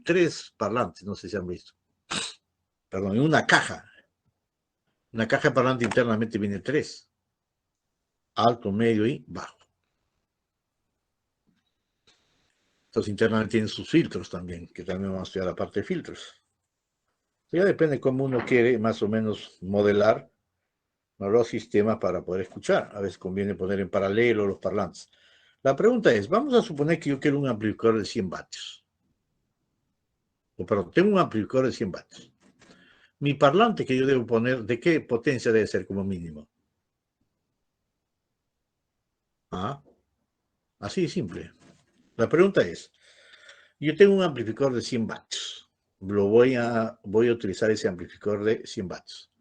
3 parlantes, no sé si han visto. Perdón, en una caja. Una caja de parlante internamente viene 3. Alto, medio y bajo. Entonces internamente tienen sus filtros también, que también vamos a estudiar la parte de filtros. Ya depende cómo uno quiere más o menos modelar los sistemas para poder escuchar. A veces conviene poner en paralelo los parlantes. La pregunta es, vamos a suponer que yo quiero un amplificador de 100 vatios. O perdón, tengo un amplificador de 100 vatios. Mi parlante que yo debo poner, ¿de qué potencia debe ser como mínimo? ¿Ah? Así de simple. La pregunta es, yo tengo un amplificador de 100 vatios. Voy a utilizar ese amplificador de 100 vatios.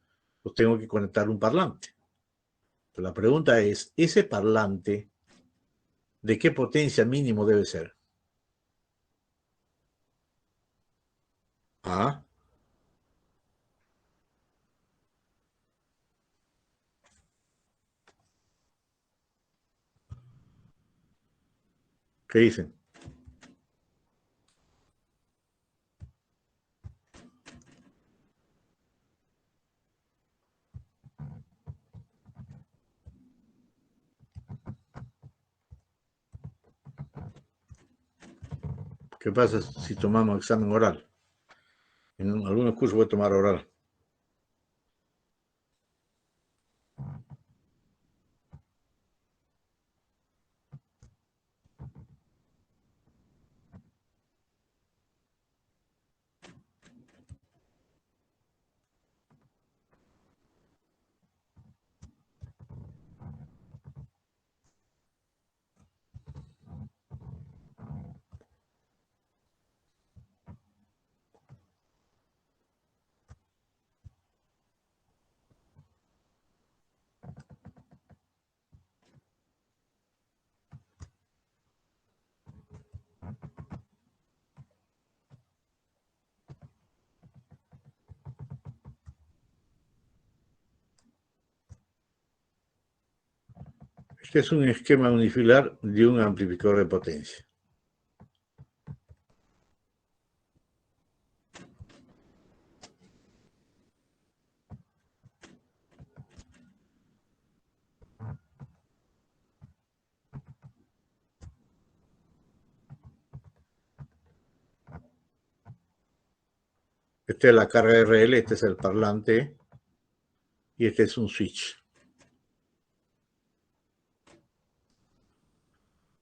Pues tengo que conectar un parlante. Pero la pregunta es, ¿ese parlante de qué potencia mínimo debe ser? ¿Ah? ¿Qué dicen? ¿Qué pasa si tomamos examen oral? En algunos cursos voy a tomar oral. Este es un esquema unifilar de un amplificador de potencia. Esta es la carga RL, este es el parlante y este es un switch.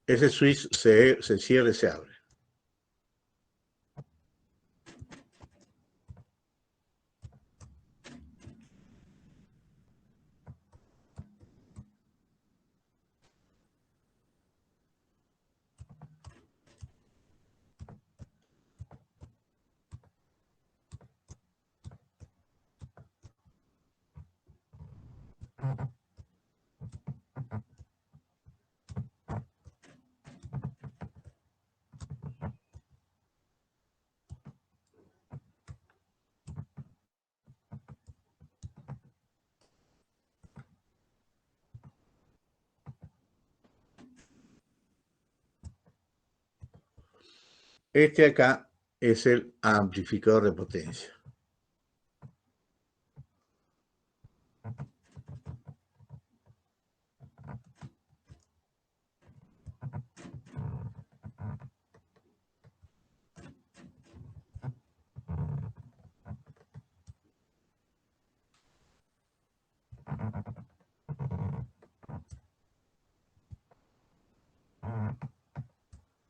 Ese switch se cierra y se abre. Este acá es el amplificador de potencia.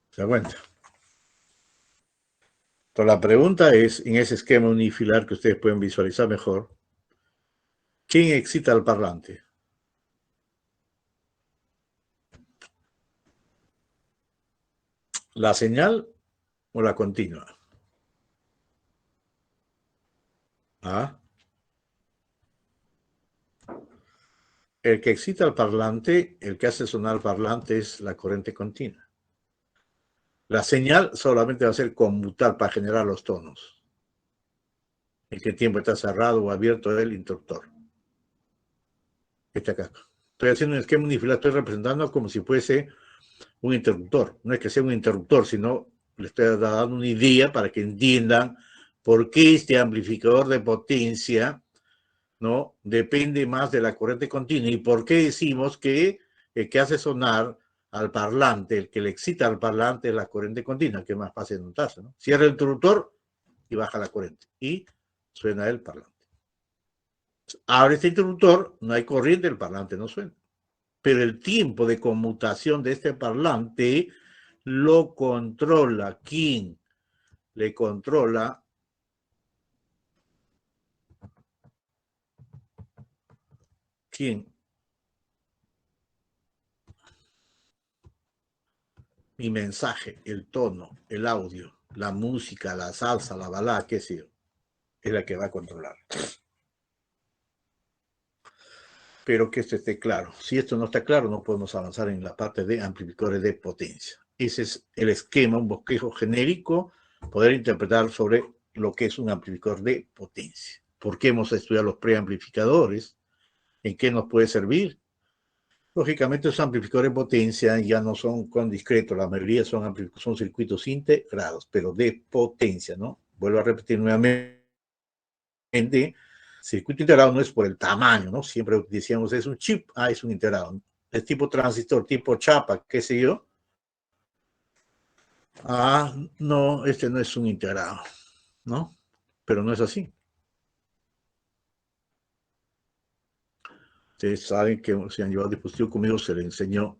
¿Se da cuenta? Entonces la pregunta es, en ese esquema unifilar que ustedes pueden visualizar mejor, ¿quién excita al parlante? ¿La señal o la continua? ¿Ah? El que excita al parlante, el que hace sonar el parlante es la corriente continua. La señal solamente va a ser conmutar para generar los tonos. En qué tiempo está cerrado o abierto el interruptor. Este acá. Estoy haciendo un esquema unifilar, estoy representando como si fuese un interruptor. No es que sea un interruptor, sino les estoy dando una idea para que entiendan por qué este amplificador de potencia, ¿no?, depende más de la corriente continua y por qué decimos que el que hace sonar al parlante, el que le excita al parlante es la corriente continua, que es más fácil de notarse, ¿no? Cierra el interruptor y baja la corriente y suena el parlante. Abre este interruptor, no hay corriente, el parlante no suena. Pero el tiempo de conmutación de este parlante lo controla. ¿Quién le controla? ¿Quién? Mi mensaje, el tono, el audio, la música, la salsa, la balada, qué sé yo, es la que va a controlar. Pero que esto esté claro. Si esto no está claro, no podemos avanzar en la parte de amplificadores de potencia. Ese es el esquema, un bosquejo genérico, poder interpretar sobre lo que es un amplificador de potencia. ¿Por qué hemos estudiado los preamplificadores? ¿En qué nos puede servir? Lógicamente, los amplificadores de potencia ya no son con discreto, la mayoría son circuitos integrados, pero de potencia, ¿no? Vuelvo a repetir nuevamente, circuito integrado no es por el tamaño, ¿no? Siempre decíamos es un chip, es un integrado. Es tipo transistor, tipo chapa, qué sé yo. No, este no es un integrado, ¿no? Pero no es así. Ustedes saben que se han llevado dispositivo conmigo, se les enseñó.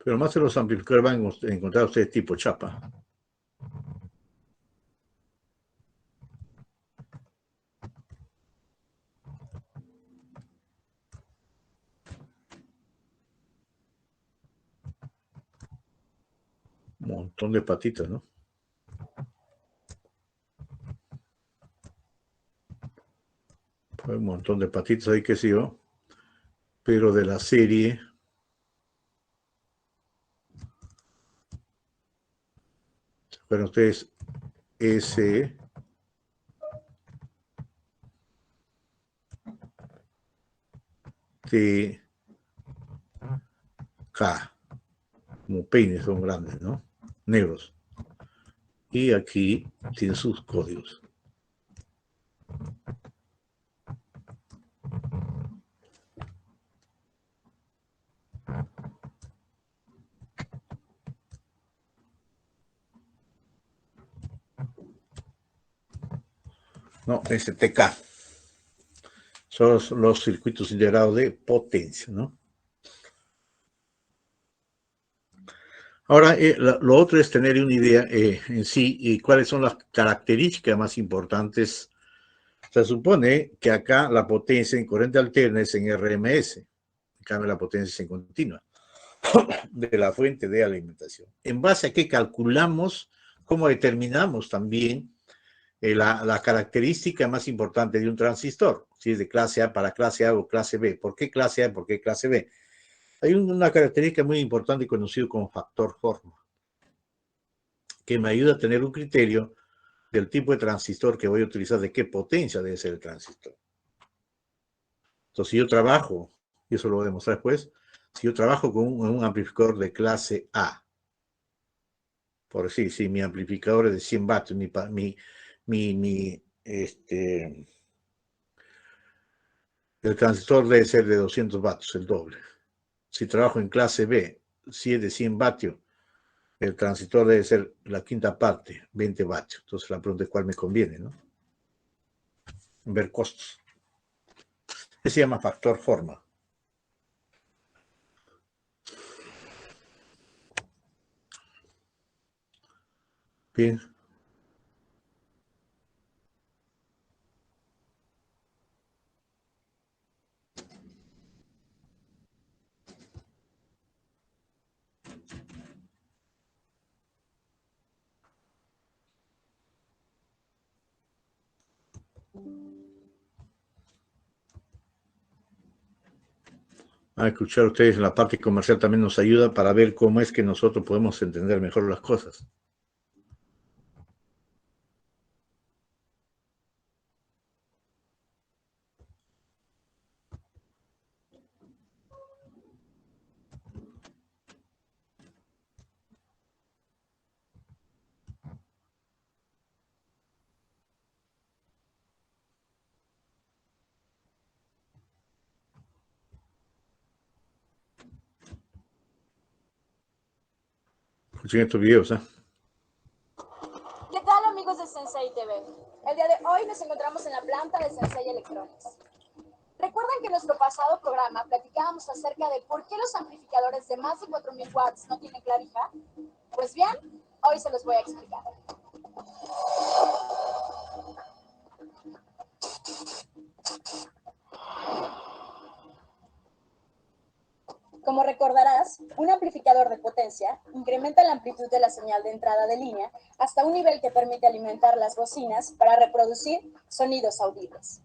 Pero más de los amplificadores van a encontrar ustedes tipo chapa. Un montón de patitas, ¿no? Hay un montón de patitas ahí, qué sé yo. Pero de la serie. ¿Se acuerdan ustedes? S. T. K. Como peines son grandes, ¿no? Negros. Y aquí tiene sus códigos. No, STK. Son los circuitos integrados de potencia, ¿no? Ahora, lo otro es tener una idea en sí y cuáles son las características más importantes. Se supone que acá la potencia en corriente alterna es en RMS, en cambio la potencia es en continua, de la fuente de alimentación. En base a qué calculamos, cómo determinamos también la característica más importante de un transistor, si es de clase A para clase A o clase B. ¿Por qué clase A? ¿Por qué clase B? Hay una característica muy importante conocido como factor Horner, que me ayuda a tener un criterio del tipo de transistor que voy a utilizar, de qué potencia debe ser el transistor. Entonces, si yo trabajo, y eso lo voy a demostrar después, si yo trabajo con un amplificador de clase A, por decir, si mi amplificador es de 100 vatios, el transistor debe ser de 200 vatios, el doble. Si trabajo en clase B, si es de 100 vatios, el transistor debe ser la quinta parte, 20 vatios. Entonces la pregunta es cuál me conviene, ¿no? Ver costos. Ese se llama factor forma. Bien. A escuchar ustedes en la parte comercial también nos ayuda para ver cómo es que nosotros podemos entender mejor las cosas. escuchen estos videos, ¿eh? ¿Qué tal, amigos de Sensei TV? El día de hoy nos encontramos en la planta de Sensei Electronics. ¿Recuerdan que en nuestro pasado programa platicábamos acerca de por qué los amplificadores de más de 4000 watts no tienen clavija? Pues bien, hoy se los voy a explicar. Como recordarás, un amplificador de potencia incrementa la amplitud de la señal de entrada de línea hasta un nivel que permite alimentar las bocinas para reproducir sonidos audibles.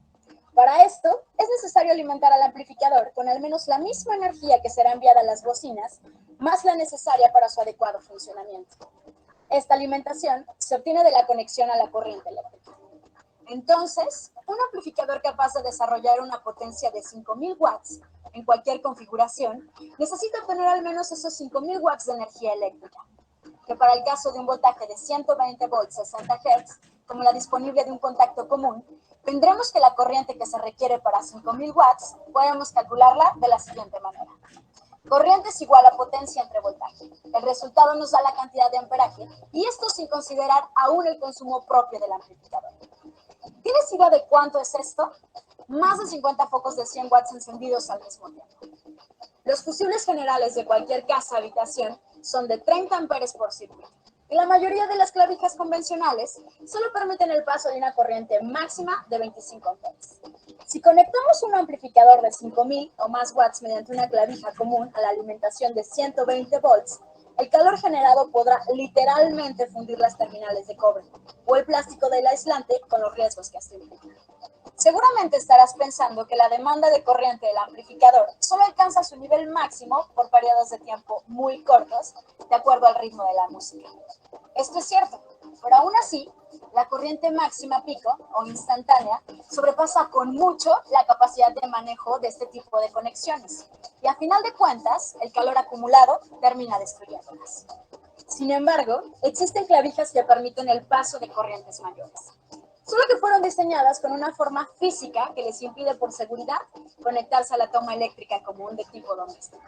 Para esto, es necesario alimentar al amplificador con al menos la misma energía que será enviada a las bocinas, más la necesaria para su adecuado funcionamiento. Esta alimentación se obtiene de la conexión a la corriente eléctrica. Entonces, un amplificador capaz de desarrollar una potencia de 5000 watts en cualquier configuración necesita obtener al menos esos 5000 watts de energía eléctrica, que para el caso de un voltaje de 120 volts 60 Hz, como la disponible de un contacto común, tendremos que la corriente que se requiere para 5000 watts podemos calcularla de la siguiente manera. Corriente es igual a potencia entre voltaje. El resultado nos da la cantidad de amperaje y esto sin considerar aún el consumo propio del amplificador. ¿Tienes idea de cuánto es esto? Más de 50 focos de 100 watts encendidos al mismo tiempo. Los fusibles generales de cualquier casa o habitación son de 30 amperes por circuito. Y la mayoría de las clavijas convencionales solo permiten el paso de una corriente máxima de 25 amperes. Si conectamos un amplificador de 5000 o más watts mediante una clavija común a la alimentación de 120 volts, el calor generado podrá literalmente fundir las terminales de cobre o el plástico del aislante con los riesgos que esto implica. Seguramente estarás pensando que la demanda de corriente del amplificador solo alcanza su nivel máximo por periodos de tiempo muy cortos, de acuerdo al ritmo de la música. Esto es cierto, pero aún así, la corriente máxima pico o instantánea sobrepasa con mucho la capacidad de manejo de este tipo de conexiones y a final de cuentas, el calor acumulado termina destruyéndolas. Sin embargo, existen clavijas que permiten el paso de corrientes mayores. Solo que fueron diseñadas con una forma física que les impide por seguridad conectarse a la toma eléctrica común de tipo doméstico.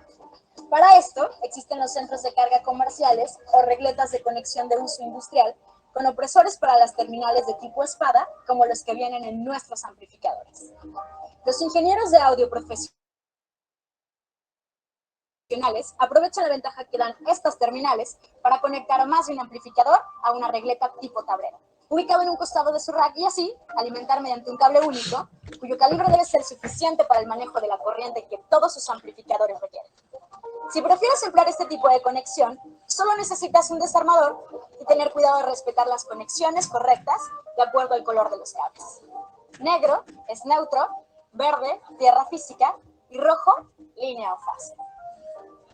Para esto, existen los centros de carga comerciales o regletas de conexión de uso industrial con opresores para las terminales de tipo espada, como los que vienen en nuestros amplificadores. Los ingenieros de audio profesionales aprovechan la ventaja que dan estas terminales para conectar más de un amplificador a una regleta tipo tablero, ubicado en un costado de su rack y así alimentar mediante un cable único, cuyo calibre debe ser suficiente para el manejo de la corriente que todos sus amplificadores requieren. Si prefieres emplear este tipo de conexión, solo necesitas un desarmador y tener cuidado de respetar las conexiones correctas de acuerdo al color de los cables. Negro es neutro, verde, tierra física y rojo, línea o fase.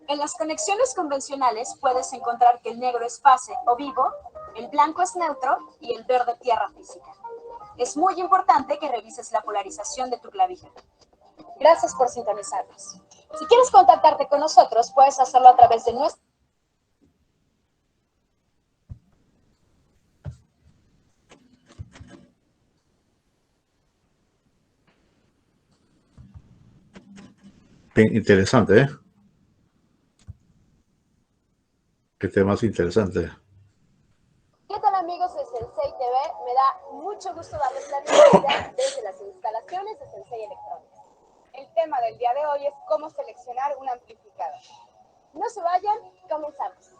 En las conexiones convencionales puedes encontrar que el negro es fase o vivo, el blanco es neutro y el verde tierra física. Es muy importante que revises la polarización de tu clavija. Gracias por sintonizarnos. Si quieres contactarte con nosotros, puedes hacerlo a través de nuestro... Interesante, ¿eh? Qué temas interesantes. ¿Qué tal, amigos de Sensei TV? Me da mucho gusto darles la bienvenida desde las instalaciones de Sensei Electronics. El tema del día de hoy es cómo seleccionar un amplificador. No se vayan, comenzamos.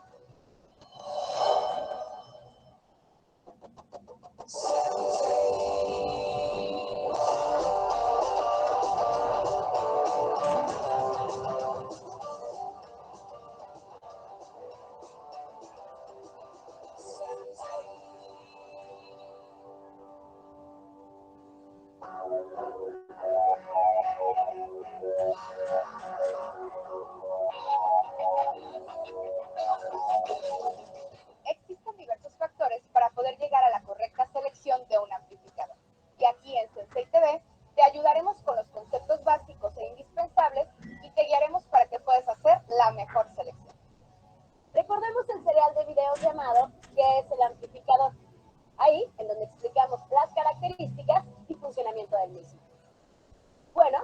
Existen diversos factores para poder llegar a la correcta selección de un amplificador. Y aquí en Sensei TV te ayudaremos con los conceptos básicos e indispensables y te guiaremos para que puedas hacer la mejor selección. Recordemos el serial de videos llamado ¿Qué es el amplificador? Ahí, en donde explicamos las características y funcionamiento del mismo. Bueno,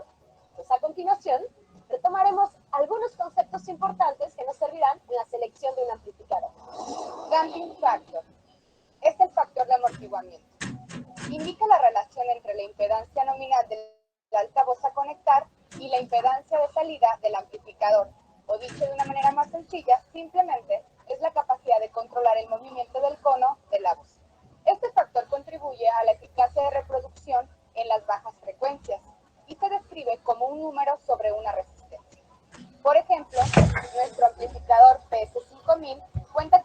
pues a continuación retomaremos Algunos conceptos importantes que nos servirán en la selección de un amplificador. Damping factor es el factor de amortiguamiento. Indica la relación entre la impedancia nominal del altavoz a conectar y la impedancia de salida del amplificador, o dicho de una manera más sencilla, simplemente es la capacidad de controlar el movimiento del cono de la voz. Este factor contribuye a la eficacia de reproducción en las bajas frecuencias y se describe como un número sobre una resistencia. Por ejemplo, nuestro amplificador PS5000 cuenta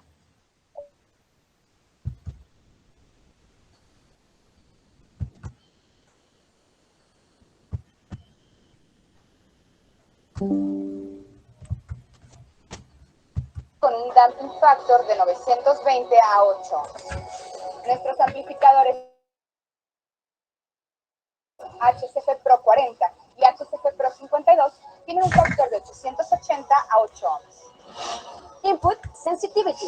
con un damping factor de 920 a 8. Nuestros amplificadores HCF Pro 40 y HCF Pro 52 tienen un factor de 880 a 8 ohms. Input Sensitivity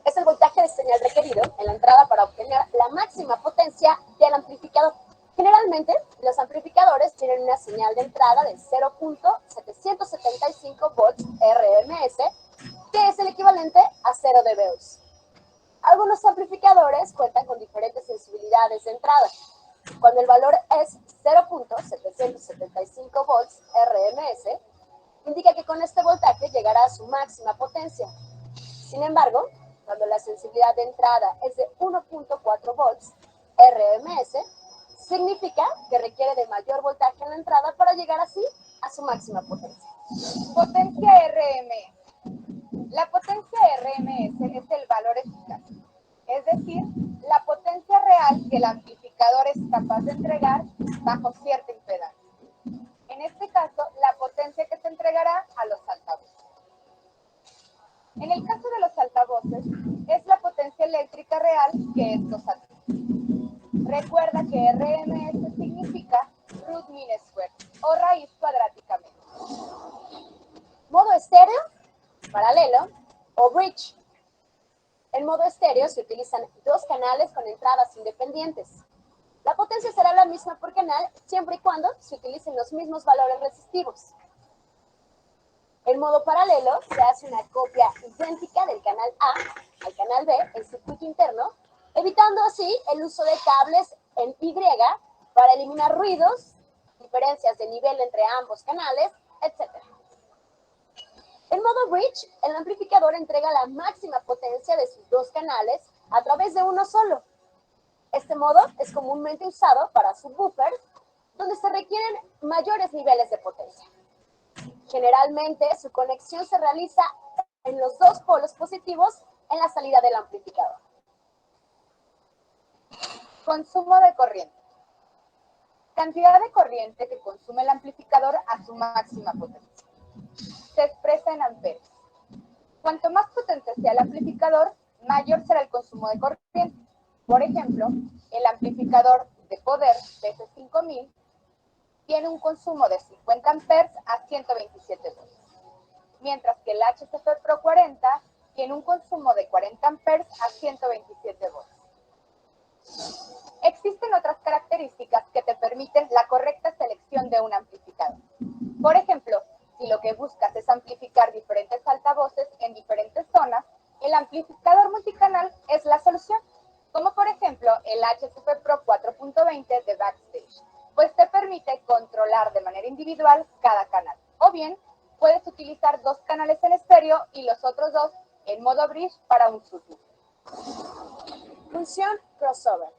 es el voltaje de señal requerido en la entrada para obtener la máxima potencia del amplificador. Generalmente, los amplificadores tienen una señal de entrada de 0.775 volts RMS, que es el equivalente a 0 dBs. Algunos amplificadores cuentan con diferentes sensibilidades de entrada. Cuando el valor es 0.775 volts RMS, indica que con este voltaje llegará a su máxima potencia. Sin embargo, cuando la sensibilidad de entrada es de 1.4 volts RMS, significa que requiere de mayor voltaje en la entrada para llegar así a su máxima potencia. Potencia RMS. La potencia RMS es el valor eficaz, es decir, la potencia real que el amplificador es capaz de entregar bajo cierta impedancia. En este caso, la potencia que se entregará a los altavoces. En el caso de los altavoces, es la potencia eléctrica real que estos adquieren. Recuerda que RMS significa root mean square o raíz cuadráticamente. Modo estéreo, paralelo o bridge. En modo estéreo se utilizan dos canales con entradas independientes. La potencia será la misma por canal siempre y cuando se utilicen los mismos valores resistivos. En modo paralelo se hace una copia idéntica del canal A al canal B en circuito interno, evitando así el uso de cables en Y para eliminar ruidos, diferencias de nivel entre ambos canales, etc. En modo bridge, el amplificador entrega la máxima potencia de sus dos canales a través de uno solo. Este modo es comúnmente usado para subwoofers, donde se requieren mayores niveles de potencia. Generalmente, su conexión se realiza en los dos polos positivos en la salida del amplificador. Consumo de corriente. Cantidad de corriente que consume el amplificador a su máxima potencia. Se expresa en amperes. Cuanto más potente sea el amplificador, mayor será el consumo de corriente. Por ejemplo, el amplificador de poder PS5000 tiene un consumo de 50 amperes a 127 volts, mientras que el HCF Pro 40 tiene un consumo de 40 amperes a 127 volts. Existen otras características que te permiten la correcta selección de un amplificador. Por ejemplo, si lo que buscas es amplificar diferentes altavoces en diferentes zonas, el amplificador multicanal es la solución, como por ejemplo el HCF Pro 4.20 de Backstage, pues te permite controlar de manera individual cada canal. O bien, puedes utilizar dos canales en estéreo y los otros dos en modo bridge para un subwoofer. Función crossover.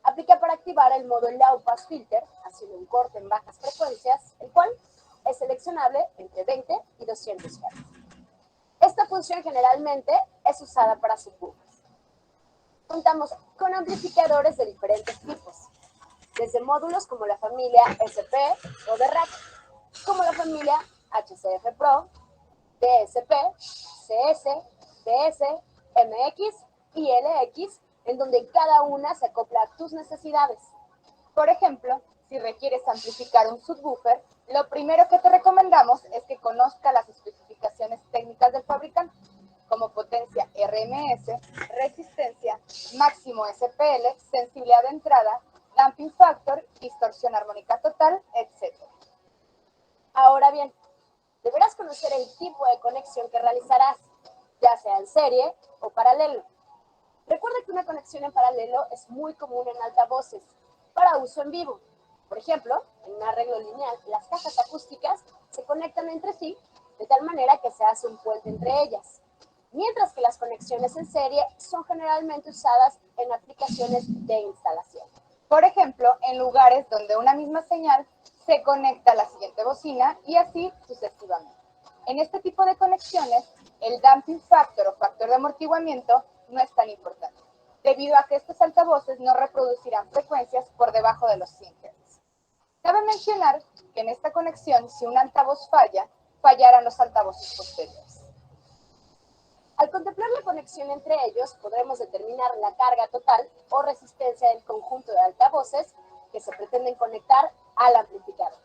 Aplica para activar el modo Low Pass Filter, haciendo un corte en bajas frecuencias, el cual es seleccionable entre 20 y 200 Hz. Esta función generalmente es usada para subwoofers. Contamos con amplificadores de diferentes tipos, desde módulos como la familia SP o de rack, como la familia HCF Pro, DSP, CS, DS, MX y LX, en donde cada una se acopla a tus necesidades. Por ejemplo, si requieres amplificar un subwoofer, lo primero que te recomendamos es que conozca las especificaciones técnicas del fabricante, como potencia RMS, resistencia, máximo SPL, sensibilidad de entrada, damping factor, distorsión armónica total, etc. Ahora bien, conocer el tipo de conexión que realizarás, ya sea en serie o paralelo. Recuerda que una conexión en paralelo es muy común en altavoces para uso en vivo. Por ejemplo, en un arreglo lineal, las cajas acústicas se conectan entre sí de tal manera que se hace un puente entre ellas, mientras que las conexiones en serie son generalmente usadas en aplicaciones de instalación. Por ejemplo, en lugares donde una misma señal se conecta a la siguiente bocina y así sucesivamente. En este tipo de conexiones, el damping factor o factor de amortiguamiento no es tan importante, debido a que estos altavoces no reproducirán frecuencias por debajo de los 100 Hz. Cabe mencionar que en esta conexión, si un altavoz falla, fallarán los altavoces posteriores. Al contemplar la conexión entre ellos, podremos determinar la carga total o resistencia del conjunto de altavoces que se pretenden conectar al amplificador.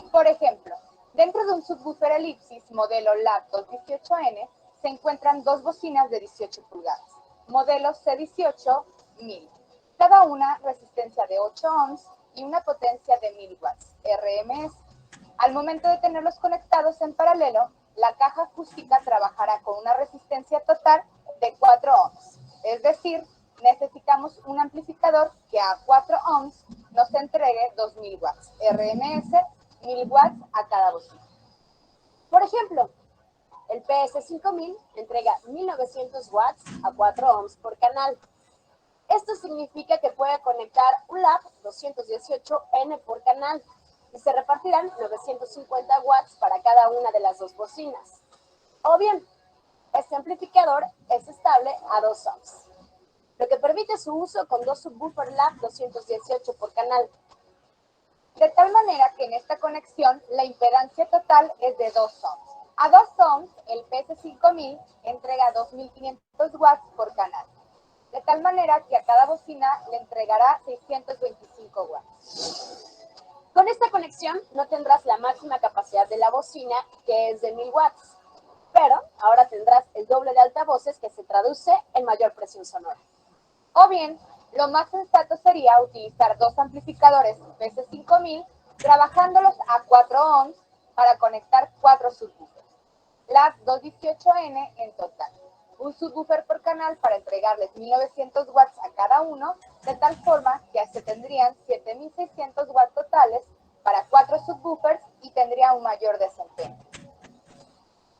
Por ejemplo, dentro de un subwoofer elipsis modelo LAB 218N se encuentran dos bocinas de 18 pulgadas, modelo C18-1000, cada una resistencia de 8 ohms y una potencia de 1000 watts, RMS. Al momento de tenerlos conectados en paralelo, la caja acústica trabajará con una resistencia total de 4 ohms, es decir, necesitamos un amplificador que a 4 ohms nos entregue 2000 watts, RMS, 1000 watts a cada bocina. Por ejemplo, el PS5000 entrega 1900 watts a 4 ohms por canal. Esto significa que puede conectar un LAB 218N por canal y se repartirán 950 watts para cada una de las dos bocinas. O bien, este amplificador es estable a 2 ohms, lo que permite su uso con dos subwoofer LAB 218 por canal. De tal manera que en esta conexión la impedancia total es de 2 ohms. A 2 ohms, el PS5000 entrega 2500 watts por canal, de tal manera que a cada bocina le entregará 625 watts. Con esta conexión no tendrás la máxima capacidad de la bocina, que es de 1000 watts, pero ahora tendrás el doble de altavoces, que se traduce en mayor presión sonora. O bien, lo más sensato sería utilizar dos amplificadores PS5000 trabajándolos a 4 ohms para conectar 4 subwoofers, las 218N en total. Un subwoofer por canal para entregarles 1900 watts a cada uno, de tal forma que se tendrían 7600 watts totales para 4 subwoofers y tendría un mayor desempeño.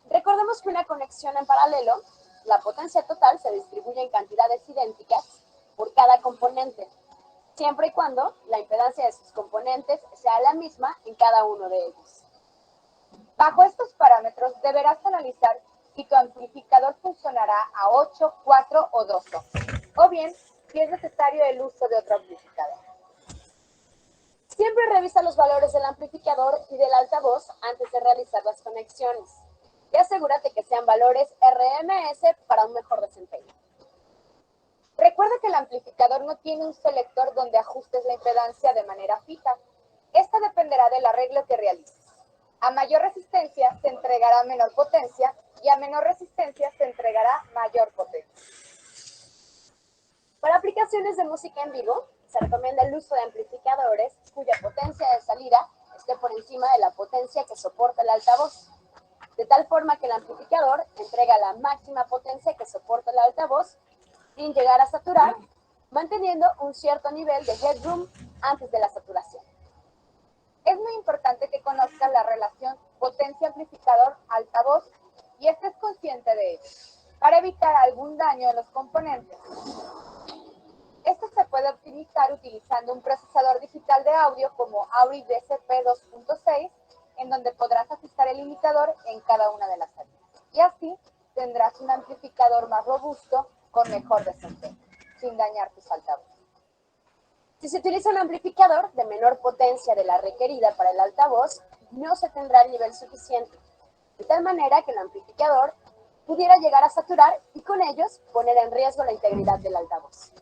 Recordemos que una conexión en paralelo, la potencia total se distribuye en cantidades idénticas por cada componente, siempre y cuando la impedancia de sus componentes sea la misma en cada uno de ellos. Bajo estos parámetros deberás analizar si tu amplificador funcionará a 8, 4 o 2 ohms, o bien si es necesario el uso de otro amplificador. Siempre revisa los valores del amplificador y del altavoz antes de realizar las conexiones y asegúrate que sean valores RMS para un mejor desempeño. Recuerda que el amplificador no tiene un selector donde ajustes la impedancia de manera fija. Esta dependerá del arreglo que realices. A mayor resistencia se entregará menor potencia y a menor resistencia se entregará mayor potencia. Para aplicaciones de música en vivo, se recomienda el uso de amplificadores cuya potencia de salida esté por encima de la potencia que soporta el altavoz, de tal forma que el amplificador entrega la máxima potencia que soporta el altavoz sin llegar a saturar, manteniendo un cierto nivel de headroom antes de la saturación. Es muy importante que conozcas la relación potencia-amplificador-altavoz y estés consciente de ello, para evitar algún daño en los componentes. Esto se puede optimizar utilizando un procesador digital de audio como Aury DCP 2.6, en donde podrás ajustar el limitador en cada una de las salidas. Y así tendrás un amplificador más robusto con mejor desempeño, sin dañar tus altavoces. Si se utiliza un amplificador de menor potencia de la requerida para el altavoz, no se tendrá el nivel suficiente, de tal manera que el amplificador pudiera llegar a saturar y con ellos poner en riesgo la integridad del altavoz.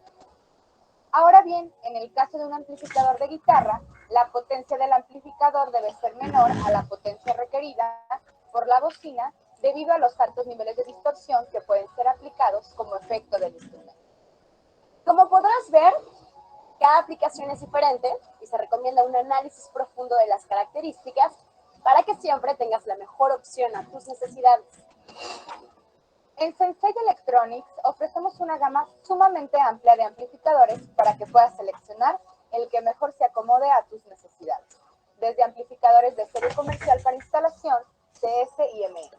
Ahora bien, en el caso de un amplificador de guitarra, la potencia del amplificador debe ser menor a la potencia requerida por la bocina debido a los altos niveles de distorsión que pueden ser aplicados como efecto del instrumento. Como podrás ver, cada aplicación es diferente y se recomienda un análisis profundo de las características para que siempre tengas la mejor opción a tus necesidades. En Sensei Electronics ofrecemos una gama sumamente amplia de amplificadores para que puedas seleccionar el que mejor se acomode a tus necesidades, desde amplificadores de serie comercial para instalación, CS y MM,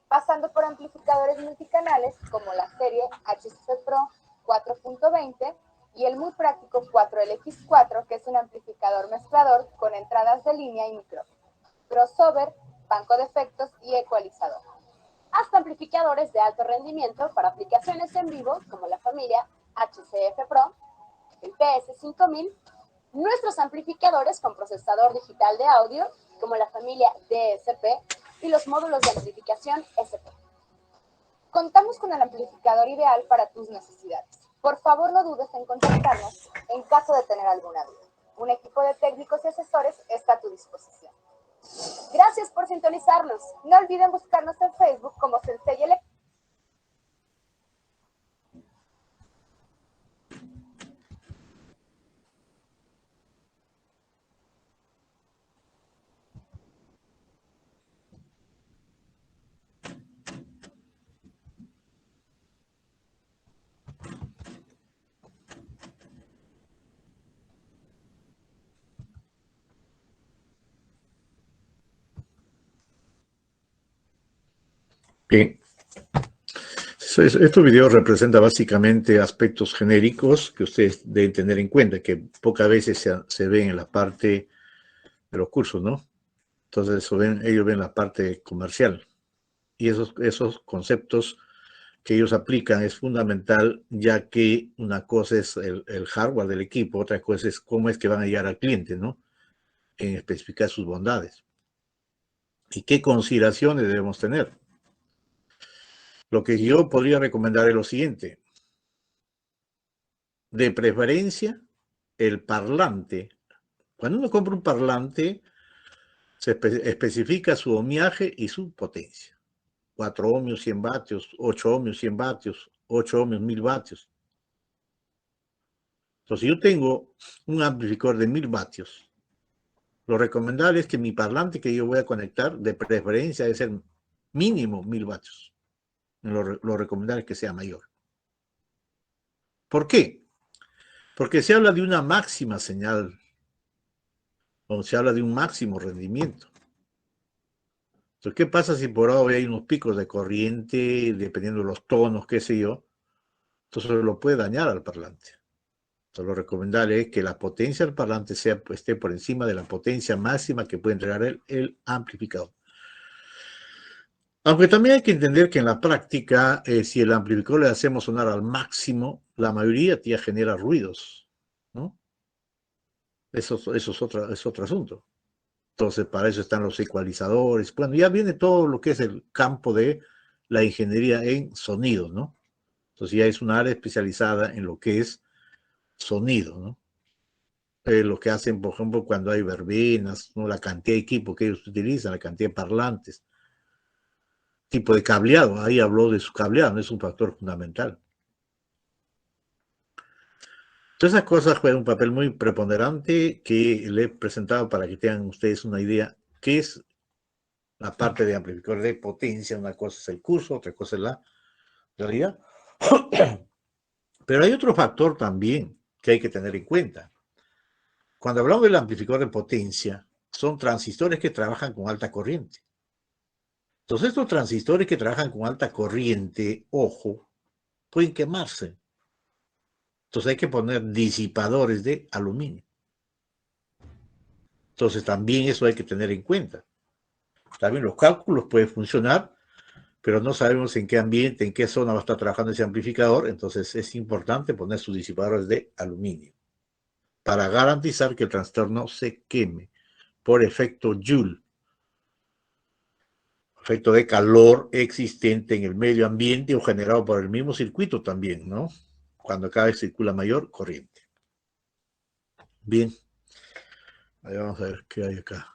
pasando por amplificadores multicanales como la serie HCC Pro 4.20 y el muy práctico 4LX4, que es un amplificador mezclador con entradas de línea y micrófono, crossover, banco de efectos y ecualizador. Hasta amplificadores de alto rendimiento para aplicaciones en vivo como la familia HCF Pro, el PS5000, nuestros amplificadores con procesador digital de audio como la familia DSP y los módulos de amplificación SP. Contamos con el amplificador ideal para tus necesidades. Por favor, no dudes en contactarnos en caso de tener alguna duda. Un equipo de técnicos y asesores está a tu disposición. Gracias por sintonizarnos. No olviden buscarnos en Facebook como Sensei Electronics. Bien. Estos videos representan básicamente aspectos genéricos que ustedes deben tener en cuenta, que pocas veces se ven en la parte de los cursos, ¿no? Entonces ellos ven la parte comercial. Y esos conceptos que ellos aplican es fundamental, ya que una cosa es el hardware del equipo, otra cosa es cómo es que van a llegar al cliente, ¿no? En especificar sus bondades. ¿Y qué consideraciones debemos tener? Lo que yo podría recomendar es lo siguiente. De preferencia, el parlante. Cuando uno compra un parlante, se especifica su ohmiaje y su potencia. 4 ohmios, 100 vatios, 8 ohmios, 100 vatios, 8 ohmios, 1000 vatios. Entonces, si yo tengo un amplificador de 1000 vatios, lo recomendable es que mi parlante que yo voy a conectar, de preferencia, debe ser mínimo 1000 vatios. Lo recomendable es que sea mayor. ¿Por qué? Porque se habla de una máxima señal, o se habla de un máximo rendimiento. Entonces, ¿qué pasa si por ahora hay unos picos de corriente, dependiendo de los tonos, qué sé yo? Entonces lo puede dañar al parlante. Entonces, lo recomendable es que la potencia del parlante esté por encima de la potencia máxima que puede entregar el amplificador. Aunque también hay que entender que en la práctica, si el amplificador le hacemos sonar al máximo, la mayoría ya genera ruidos, ¿no? Eso es otro asunto. Entonces, para eso están los ecualizadores. Bueno, ya viene todo lo que es el campo de la ingeniería en sonido, ¿no? Entonces ya es una área especializada en lo que es sonido, ¿no? Lo que hacen, por ejemplo, cuando hay verbenas, ¿no? La cantidad de equipo que ellos utilizan, la cantidad de parlantes, tipo de cableado, ahí habló de su cableado, ¿no? Es un factor fundamental. Todas esas cosas juegan un papel muy preponderante que le he presentado para que tengan ustedes una idea qué es la parte de amplificador de potencia. Una cosa es el curso, otra cosa es la realidad. Pero hay otro factor también que hay que tener en cuenta. Cuando hablamos del amplificador de potencia, son transistores que trabajan con alta corriente. Entonces, estos transistores que trabajan con alta corriente, ojo, pueden quemarse. Entonces, hay que poner disipadores de aluminio. Entonces, también eso hay que tener en cuenta. También los cálculos pueden funcionar, pero no sabemos en qué ambiente, en qué zona va a estar trabajando ese amplificador. Entonces, es importante poner sus disipadores de aluminio para garantizar que el transistor no se queme por efecto Joule, efecto de calor existente en el medio ambiente o generado por el mismo circuito también, ¿no? Cuando cada vez circula mayor corriente. Bien, ahí vamos a ver qué hay acá.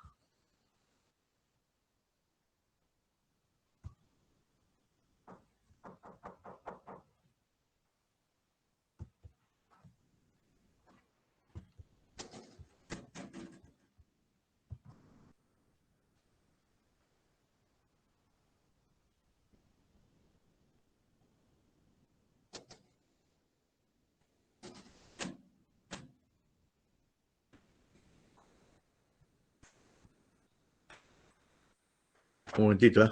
Un momentito, ¿eh?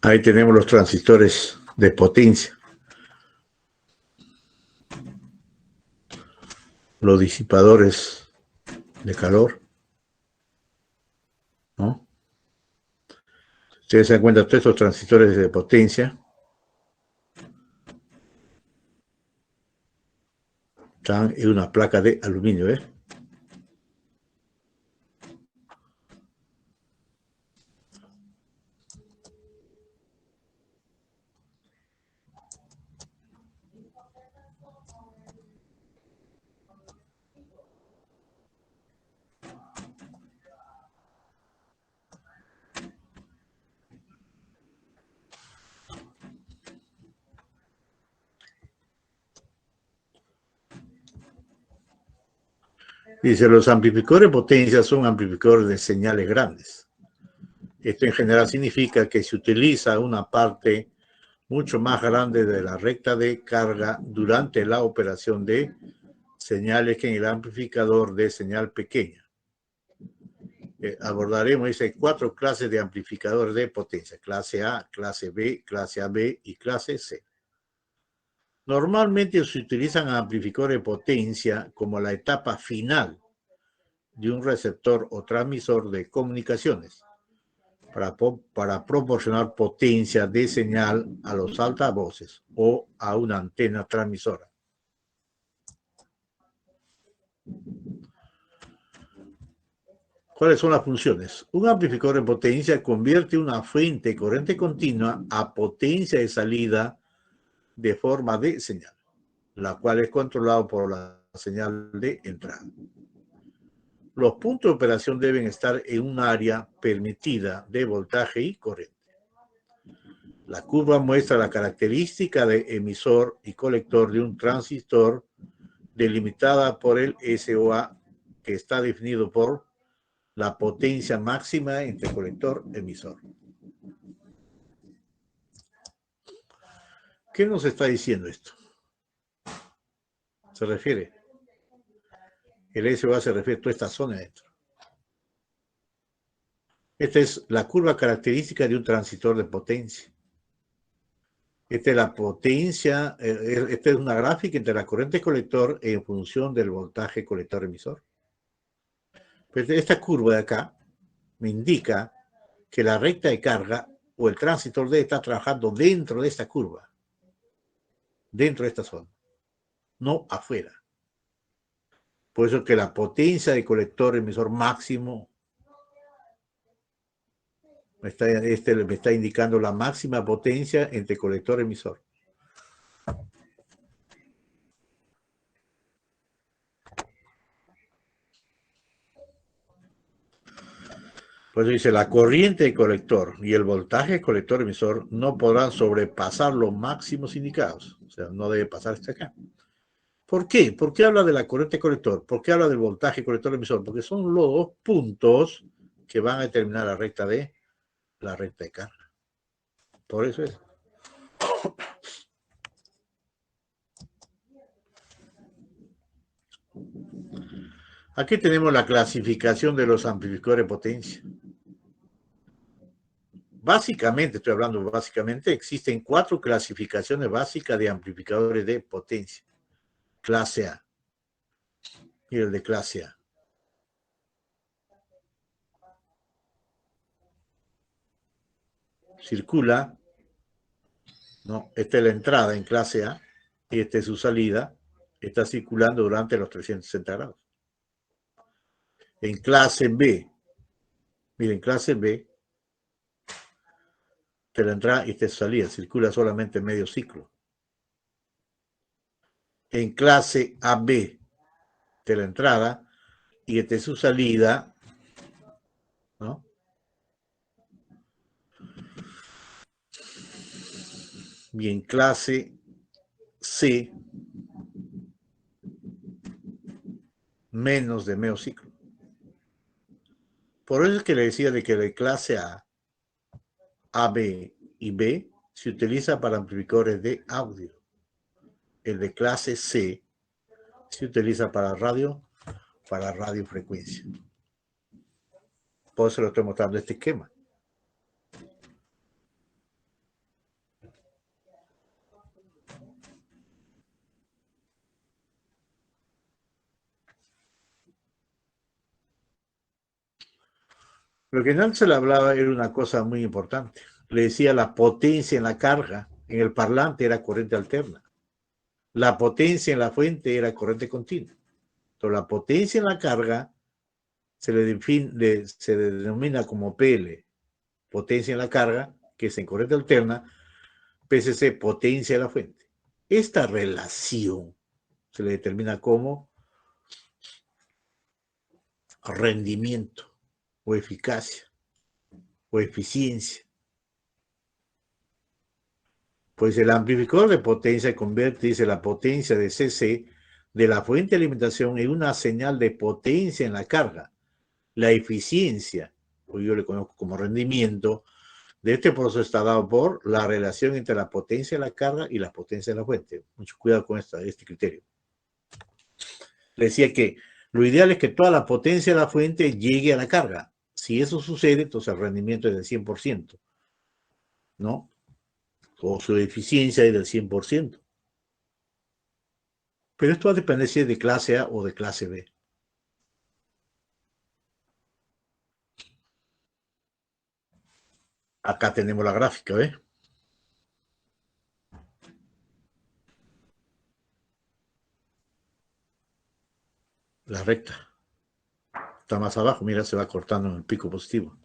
Ahí tenemos los transistores de potencia, los disipadores de calor, ¿no? Ustedes se dan cuenta, todos estos transistores de potencia están en una placa de aluminio, ¿eh? Dice, los amplificadores de potencia son amplificadores de señales grandes. Esto en general significa que se utiliza una parte mucho más grande de la recta de carga durante la operación de señales que en el amplificador de señal pequeña. Abordaremos, dice, 4 clases de amplificadores de potencia: clase A, clase B, clase AB y clase C. Normalmente se utilizan amplificadores de potencia como la etapa final de un receptor o transmisor de comunicaciones para proporcionar potencia de señal a los altavoces o a una antena transmisora. ¿Cuáles son las funciones? Un amplificador de potencia convierte una fuente de corriente continua a potencia de salida de forma de señal, la cual es controlada por la señal de entrada. Los puntos de operación deben estar en un área permitida de voltaje y corriente. La curva muestra la característica de emisor y colector de un transistor delimitada por el SOA, que está definido por la potencia máxima entre colector y emisor. ¿Qué nos está diciendo esto? Se refiere, el SOA se refiere a toda esta zona dentro. Esta es la curva característica de un transitor de potencia. Esta es la potencia, esta es una gráfica entre la corriente colector en función del voltaje colector-emisor. Pues esta curva de acá me indica que la recta de carga o el transitor D está trabajando dentro de esta curva, dentro de esta zona, no afuera. Por eso que la potencia de colector-emisor máximo me está indicando la máxima potencia entre colector-emisor. Por eso dice, la corriente de colector y el voltaje colector-emisor no podrán sobrepasar los máximos indicados. O sea, no debe pasar hasta acá. ¿Por qué? ¿Por qué habla de la corriente colector? ¿Por qué habla del voltaje colector-emisor? Porque son los dos puntos que van a determinar la recta de carga. Por eso es. Aquí tenemos la clasificación de los amplificadores de potencia. Básicamente, estoy hablando básicamente, existen 4 clasificaciones básicas de amplificadores de potencia. Clase A. Y el de clase A. Circula, ¿no? Esta es la entrada en clase A y esta es su salida. Está circulando durante los 360 grados. En clase B, miren, clase B, esta es la entrada y esta es su salida. Circula solamente medio ciclo. En clase AB, esta es la entrada y esta es su salida, ¿no? Y en clase C, menos de medio ciclo. Por eso es que le decía de que de clase A, AB y B se utiliza para amplificadores de audio. El de clase C se utiliza para radiofrecuencia. Por eso lo estoy mostrando este esquema. Lo que Nancy le hablaba era una cosa muy importante. Le decía la potencia en la carga, en el parlante era corriente alterna. La potencia en la fuente era corriente continua. Entonces, la potencia en la carga se denomina como PL, potencia en la carga, que es en corriente alterna, PCC, potencia de la fuente. Esta relación se le determina como rendimiento o eficacia o eficiencia. Pues el amplificador de potencia convierte, dice, la potencia de CC de la fuente de alimentación en una señal de potencia en la carga. La eficiencia, o yo le conozco como rendimiento, de este proceso está dado por la relación entre la potencia de la carga y la potencia de la fuente. Mucho cuidado con este criterio. Le decía que lo ideal es que toda la potencia de la fuente llegue a la carga. Si eso sucede, entonces el rendimiento es del 100%, ¿no? O su eficiencia es del 100%. Pero esto va a depender si es de clase A o de clase B. Acá tenemos la gráfica, ¿ves? La recta. Está más abajo, mira, se va cortando en el pico positivo.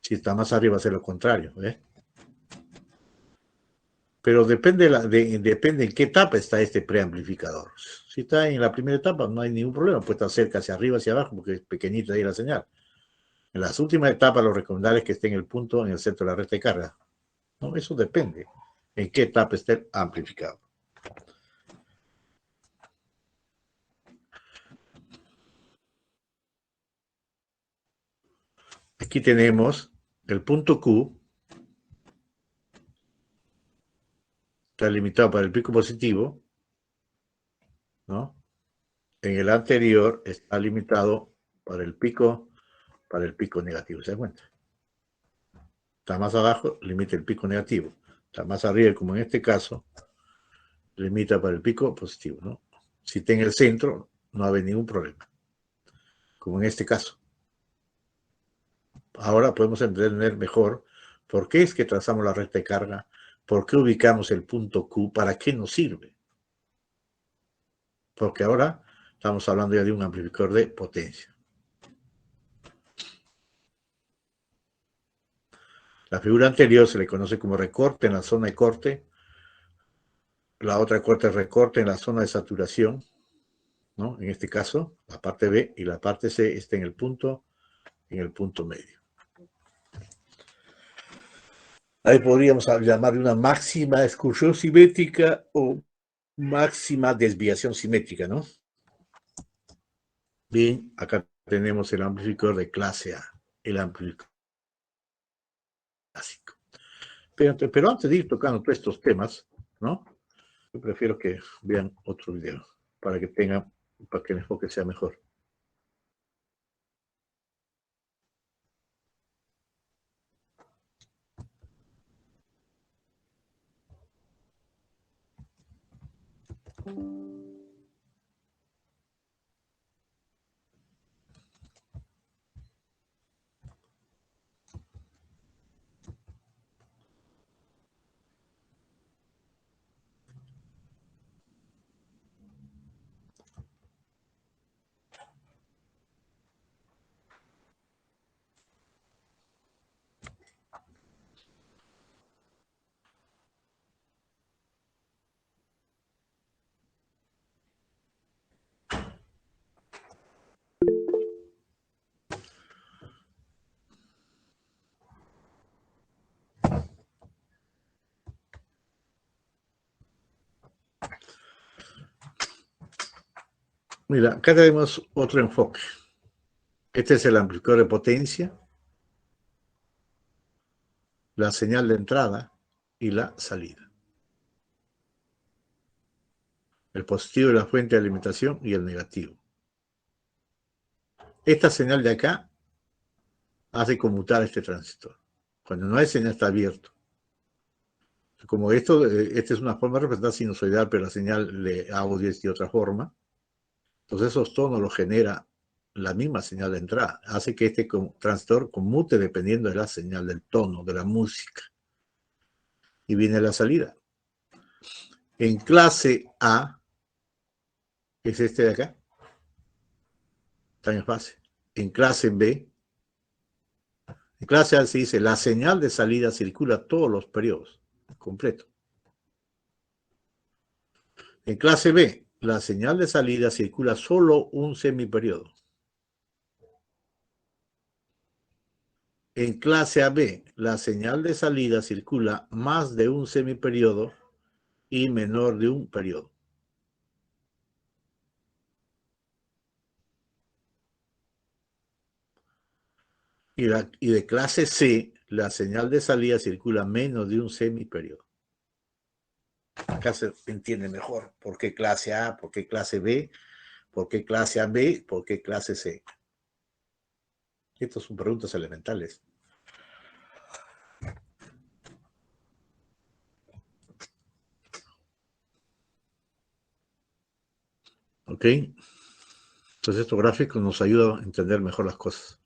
Si está más arriba, hace lo contrario, ¿ves? Pero depende en qué etapa está este preamplificador. Si está en la primera etapa, no hay ningún problema, puede estar cerca hacia arriba, hacia abajo, porque es pequeñita ahí la señal. En las últimas etapas, lo recomendable es que esté en el punto, en el centro de la recta de carga. No, eso depende en qué etapa esté el amplificador. Aquí tenemos el punto Q, está limitado para el pico positivo, ¿no? En el anterior está limitado para el pico para el pico negativo, ¿se da cuenta? Está más abajo, limita el pico negativo. Está más arriba, como en este caso, limita para el pico positivo, ¿no? Si está en el centro, no va a haber ningún problema. Como en este caso. Ahora podemos entender mejor por qué es que trazamos la recta de carga, por qué ubicamos el punto Q, para qué nos sirve. Porque ahora estamos hablando ya de un amplificador de potencia. La figura anterior se le conoce como recorte en la zona de corte. La otra corte es recorte en la zona de saturación, ¿no? En este caso, la parte B y la parte C está en el punto medio. Ahí podríamos llamar de una máxima excursión simétrica o máxima desviación simétrica, ¿no? Bien, acá tenemos el amplificador de clase A, el amplificador clásico. Pero antes de ir tocando todos estos temas, ¿no? Yo prefiero que vean otro video para que el enfoque sea mejor. Mira, acá tenemos otro enfoque. Este es el amplificador de potencia, la señal de entrada y la salida. El positivo es la fuente de alimentación y el negativo. Esta señal de acá hace conmutar este transistor. Cuando no hay señal está abierto. Como esta es una forma de representar sinusoidal, pero la señal de audio es de otra forma. Entonces esos tonos los genera la misma señal de entrada. Hace que este transistor conmute dependiendo de la señal del tono, de la música. Y viene la salida. En clase A, que es este de acá, está en fase. En clase B, en clase A se dice, la señal de salida circula todos los periodos, completo. En clase B, la señal de salida circula solo un semiperiodo. En clase AB, la señal de salida circula más de un semiperiodo y menor de un periodo. Y de clase C, la señal de salida circula menos de un semiperiodo. Acá se entiende mejor por qué clase A, por qué clase B, por qué clase AB, por qué clase C. Estas son preguntas elementales. ¿Ok? Entonces estos gráficos nos ayudan a entender mejor las cosas.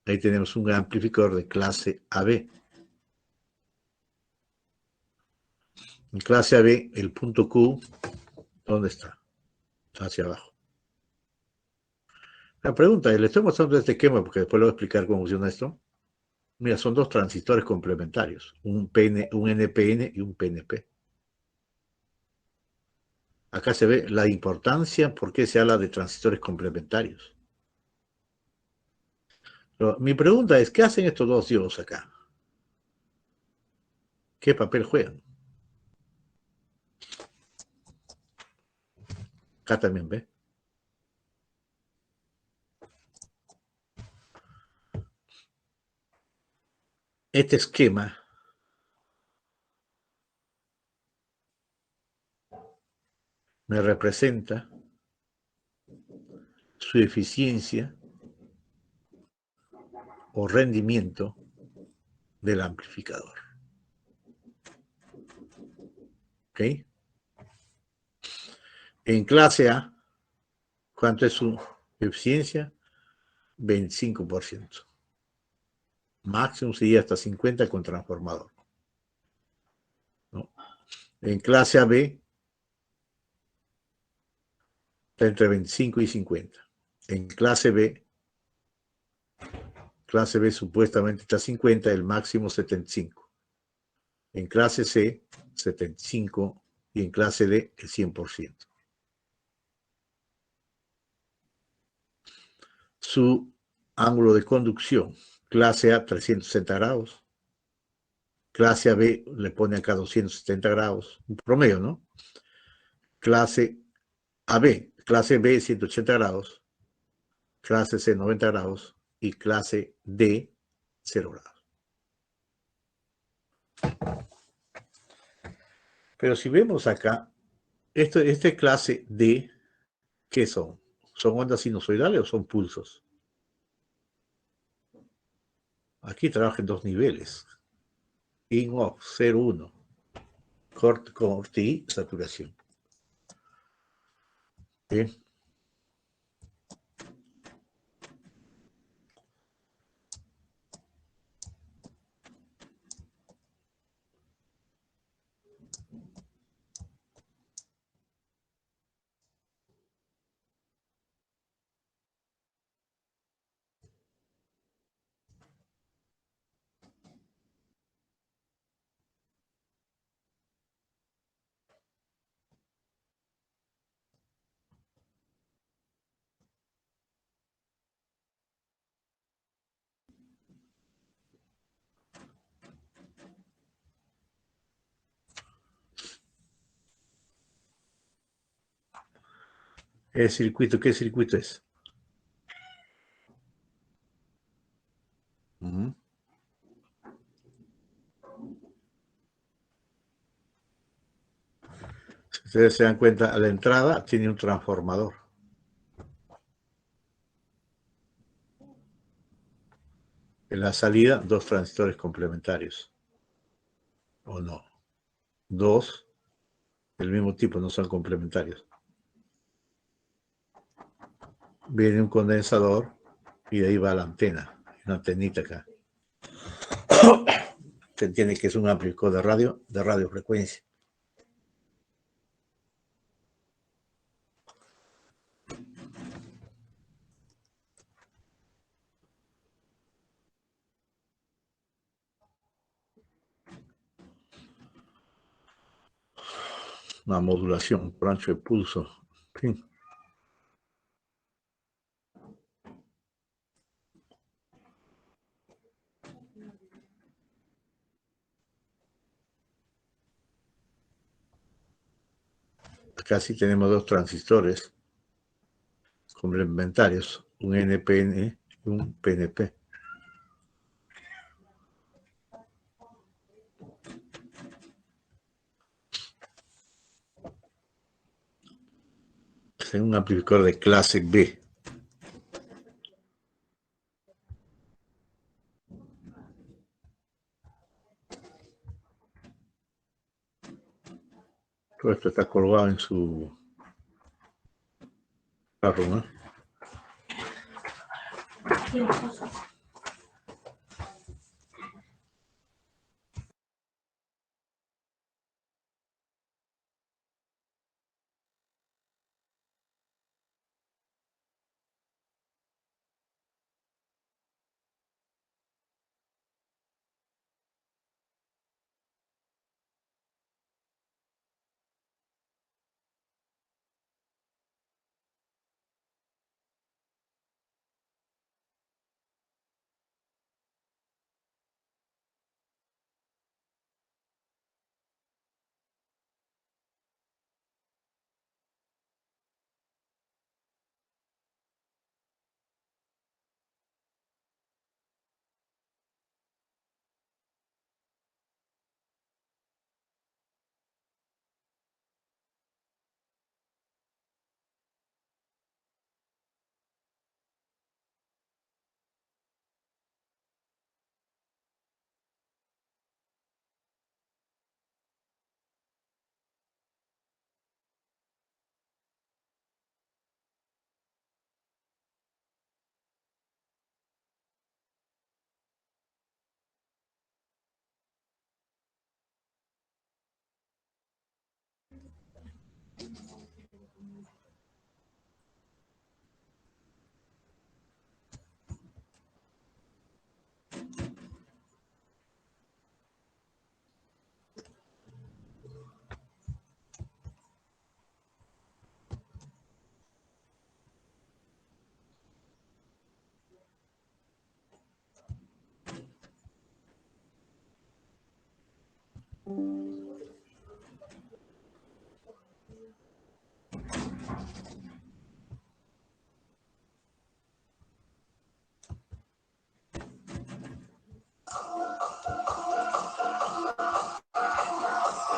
Ahí tenemos un amplificador de clase AB. En clase AB, el punto Q, ¿dónde está? Está hacia abajo. La pregunta es, le estoy mostrando este esquema porque después le voy a explicar cómo funciona esto. Mira, son dos transistores complementarios, un NPN y un PNP. Acá se ve la importancia, por qué se habla de transistores complementarios. Pero mi pregunta es, ¿qué hacen estos dos diodos acá? ¿Qué papel juegan? Acá también ve. Este esquema me representa su eficiencia o rendimiento del amplificador. ¿Ok? En clase A, ¿cuánto es su eficiencia? 25%. Máximo sería hasta 50 con transformador, ¿no? En clase AB, está entre 25 y 50. En clase B supuestamente está 50, el máximo 75. En clase C, 75, y en clase D, el 100%. Su ángulo de conducción, clase A, 360 grados. Clase AB le pone acá 270 grados, un promedio, ¿no? Clase B, 180 grados. Clase C, 90 grados. Y clase D, 0 grados. Pero si vemos acá, este clase D, ¿qué son? ¿Son ondas sinusoidales o son pulsos? Aquí trabaja en dos niveles. In-off, 0,1. Corte y saturación. Bien. El circuito, ¿qué circuito es? Si ustedes se dan cuenta, a la entrada tiene un transformador. En la salida, dos transistores complementarios. ¿O no? Dos del mismo tipo, no son complementarios. Viene un condensador y de ahí va la antena. Una antenita acá. Se entiende que es un amplificador de radiofrecuencia. Una modulación, un rancho de pulso. En fin. Acá sí tenemos dos transistores complementarios, un NPN y un PNP. Es un amplificador de clase B. Todo esto está colgado en su carro, ¿no?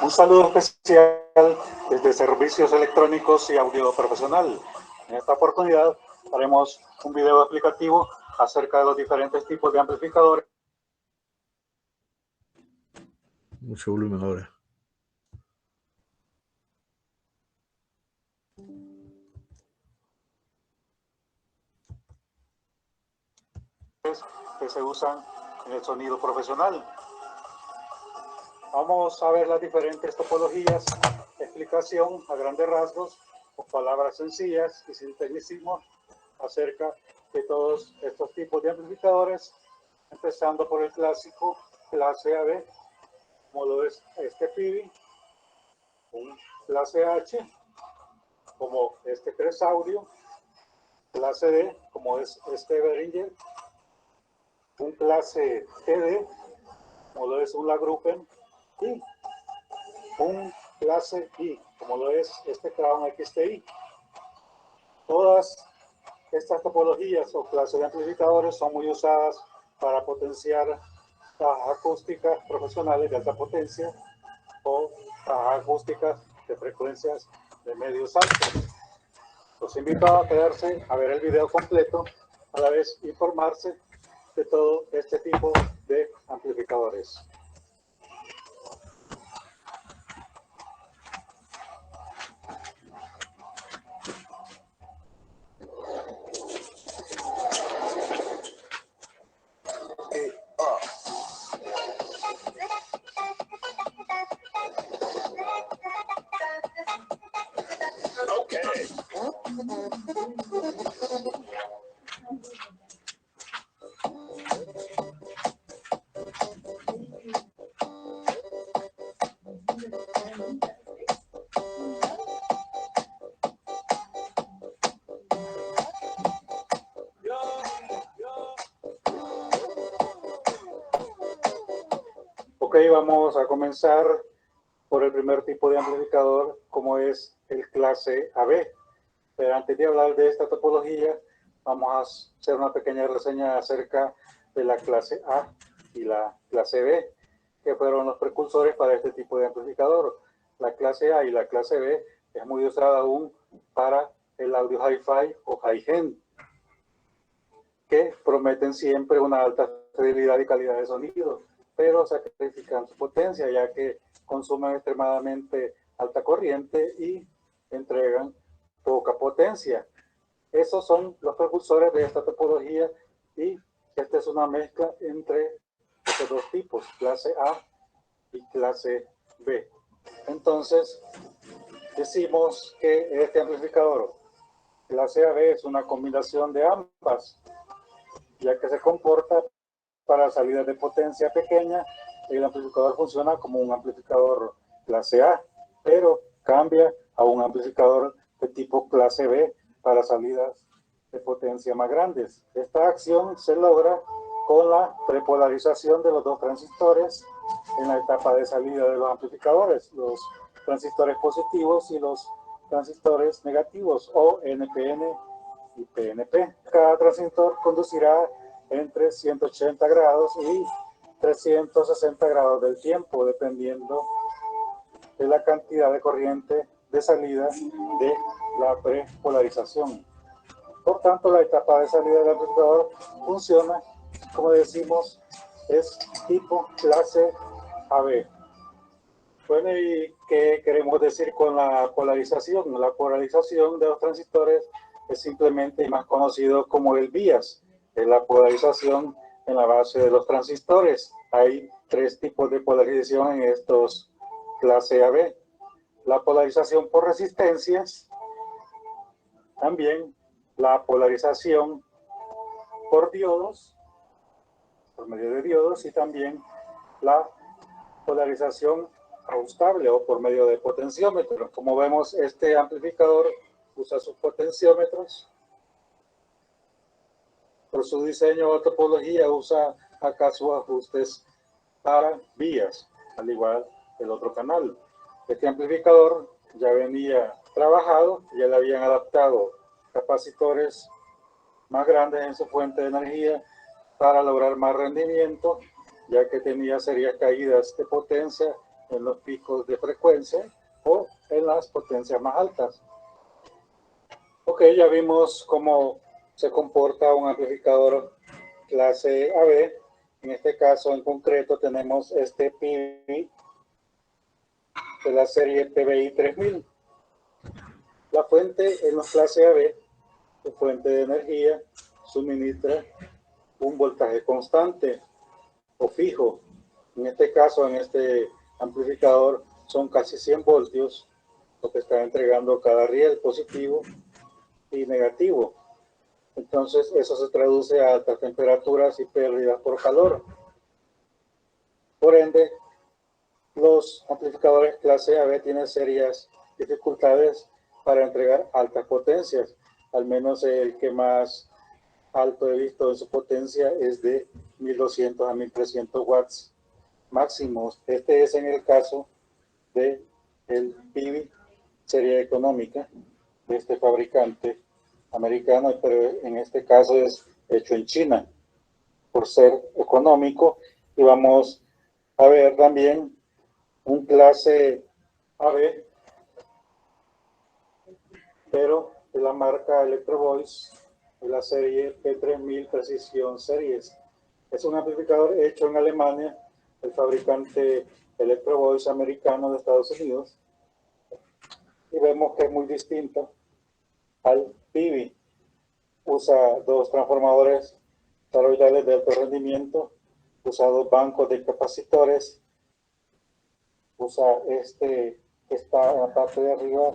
Un saludo especial desde Servicios Electrónicos y Audio Profesional. En esta oportunidad haremos un video explicativo acerca de los diferentes tipos de amplificadores. Mucho volumen ahora. Que se usan en el sonido profesional. Vamos a ver las diferentes topologías, explicación a grandes rasgos, con palabras sencillas y sin tecnicismo acerca de todos estos tipos de amplificadores, empezando por el clásico clase AB, como lo es este PIVI, un clase H, como este 3 Audio, clase D, como es este Behringer, un clase TD, como lo es un Lagruppen, y un clase I, como lo es este Crown XTI. Todas estas topologías o clases de amplificadores son muy usadas para potenciar cajas acústicas profesionales de alta potencia o cajas acústicas de frecuencias de medios altos. Los invito a quedarse a ver el video completo, a la vez informarse de todo este tipo de amplificadores. Ok, vamos a comenzar por el primer tipo de amplificador, como es el clase AB. Pero antes de hablar de esta topología, vamos a hacer una pequeña reseña acerca de la clase A y la clase B, que fueron los precursores para este tipo de amplificador. La clase A y la clase B es muy usada aún para el audio hi-fi o high-end, que prometen siempre una alta fidelidad y calidad de sonido, pero sacrifican su potencia, ya que consumen extremadamente alta corriente y entregan poca potencia. Esos son los precursores de esta topología y esta es una mezcla entre estos dos tipos, clase A y clase B. Entonces, decimos que este amplificador, clase AB, es una combinación de ambas, ya que se comporta para salidas de potencia pequeña. El amplificador funciona como un amplificador clase A, pero cambia a un amplificador de tipo clase B para salidas de potencia más grandes. Esta acción se logra con la prepolarización de los dos transistores en la etapa de salida de los amplificadores, los transistores positivos y los transistores negativos, o NPN y PNP. Cada transistor conducirá entre 180 grados y 360 grados del tiempo, dependiendo de la cantidad de corriente de salida de la prepolarización. Por tanto, la etapa de salida del amplificador funciona, como decimos, es tipo clase AB. Bueno, ¿y qué queremos decir con la polarización? La polarización de los transistores es simplemente más conocido como el bias, es la polarización en la base de los transistores. Hay tres tipos de polarización en estos clase AB. La polarización por resistencias, también la polarización por diodos, por medio de diodos, y también la polarización ajustable o por medio de potenciómetros. Como vemos, este amplificador usa sus potenciómetros. Por su diseño o topología usa acá sus ajustes para vías, al igual el otro canal. Este amplificador ya venía trabajado, ya le habían adaptado capacitores más grandes en su fuente de energía para lograr más rendimiento, ya que tenía serias caídas de potencia en los picos de frecuencia o en las potencias más altas. Ok, ya vimos cómo se comporta un amplificador clase AB. En este caso en concreto tenemos este PV de la serie PBI 3000. La fuente en los clase AB, su fuente de energía, suministra un voltaje constante o fijo. En este caso, en este amplificador, son casi 100 voltios lo que está entregando cada riel positivo y negativo. Entonces, eso se traduce a altas temperaturas y pérdidas por calor. Por ende, los amplificadores clase AB tienen serias dificultades para entregar altas potencias. Al menos el que más alto he visto en su potencia es de 1200 a 1300 watts máximos. Este es en el caso de el PV serie económica de este fabricante americano, pero en este caso es hecho en China por ser económico. Y vamos a ver también un clase AB, pero de la marca Electro Voice, de la serie P3000 Precision Series. Es un amplificador hecho en Alemania, el fabricante Electro Voice americano de Estados Unidos. Y vemos que es muy distinto al PV. Usa dos transformadores toroidales de alto rendimiento, usa dos bancos de capacitores, usa este que está en la parte de arriba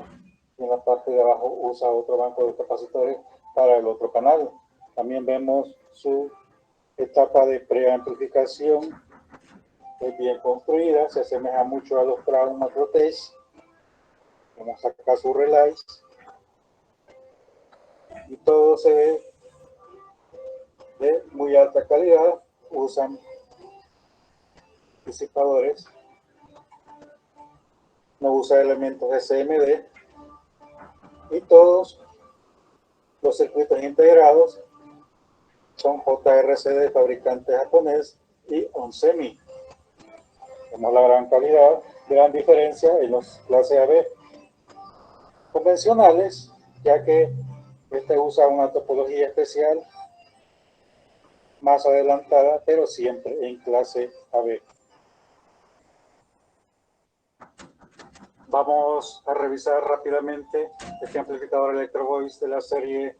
y en la parte de abajo usa otro banco de capacitores para el otro canal. También vemos su etapa de preamplificación, es bien construida, se asemeja mucho a los Crown Macrotech. Vamos acá su relays y todo se ve de muy alta calidad. Usan disipadores, no usa elementos SMD y todos los circuitos integrados son JRC de fabricante japonés y Onsemi. Vemos la gran calidad, gran diferencia en los clase AB convencionales, ya que este usa una topología especial más adelantada, pero siempre en clase AB. Vamos a revisar rápidamente este amplificador Electro Voice de la serie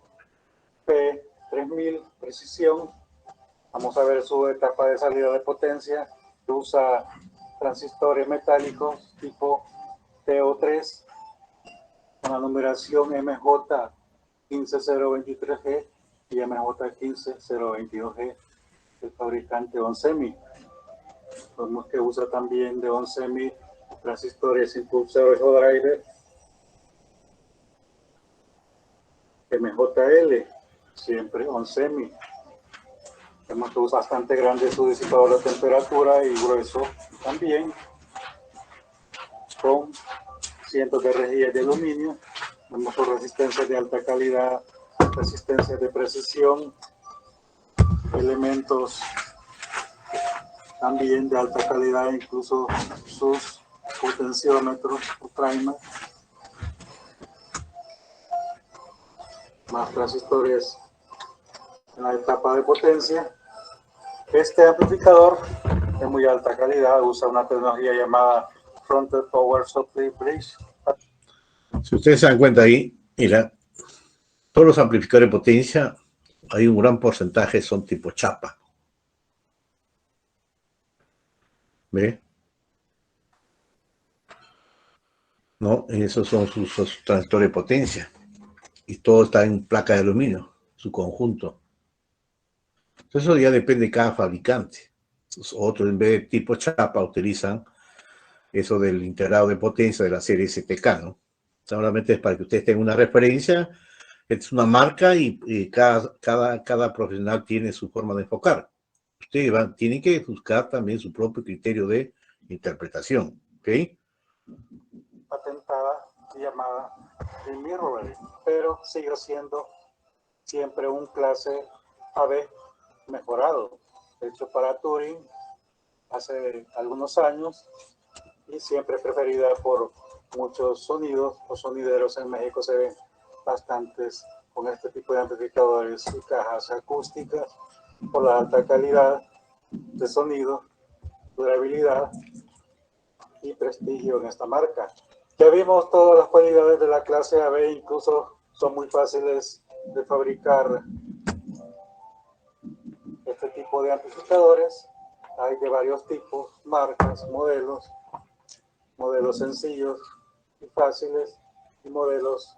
P3000 Precision. Vamos a ver su etapa de salida de potencia, que usa transistores metálicos tipo TO3 con la numeración MJ15023G y MJ15022G del fabricante Onsemi. Vemos que usa también de Onsemi transistores impulsores o driver MJL, siempre Onsemi. Vemos que usa bastante grande su disipador de temperatura y grueso también, con cientos de rejillas de aluminio. Vemos sus resistencias de alta calidad, resistencias de precisión, elementos también de alta calidad, incluso sus potenciómetros o timer, más transistores en la etapa de potencia. Este amplificador de muy alta calidad usa una tecnología llamada Frontal Power Supply Bridge. Si ustedes se dan cuenta ahí, mira, todos los amplificadores de potencia, hay un gran porcentaje son tipo chapa. ¿Ve? ¿No? Esos son sus transistores de potencia. Y todo está en placa de aluminio, su conjunto. Entonces eso ya depende de cada fabricante. Otros en vez de tipo chapa utilizan eso del integrado de potencia de la serie STK, ¿no? Solamente es para que ustedes tengan una referencia. Es una marca y cada profesional tiene su forma de enfocar. Ustedes tienen que buscar también su propio criterio de interpretación. ¿ok? Patentada y llamada de mirroring, pero sigue siendo siempre un clase AB mejorado, hecho para Turing hace algunos años y siempre preferida por muchos sonidos o sonideros. En México se ven bastantes con este tipo de amplificadores y cajas acústicas por la alta calidad de sonido, durabilidad y prestigio en esta marca. Ya vimos todas las cualidades de la clase AB, incluso son muy fáciles de fabricar este tipo de amplificadores. Hay de varios tipos, marcas, modelos sencillos y fáciles y modelos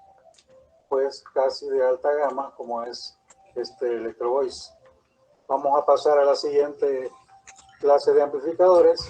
pues casi de alta gama como es este Electro Voice. Vamos a pasar a la siguiente clase de amplificadores.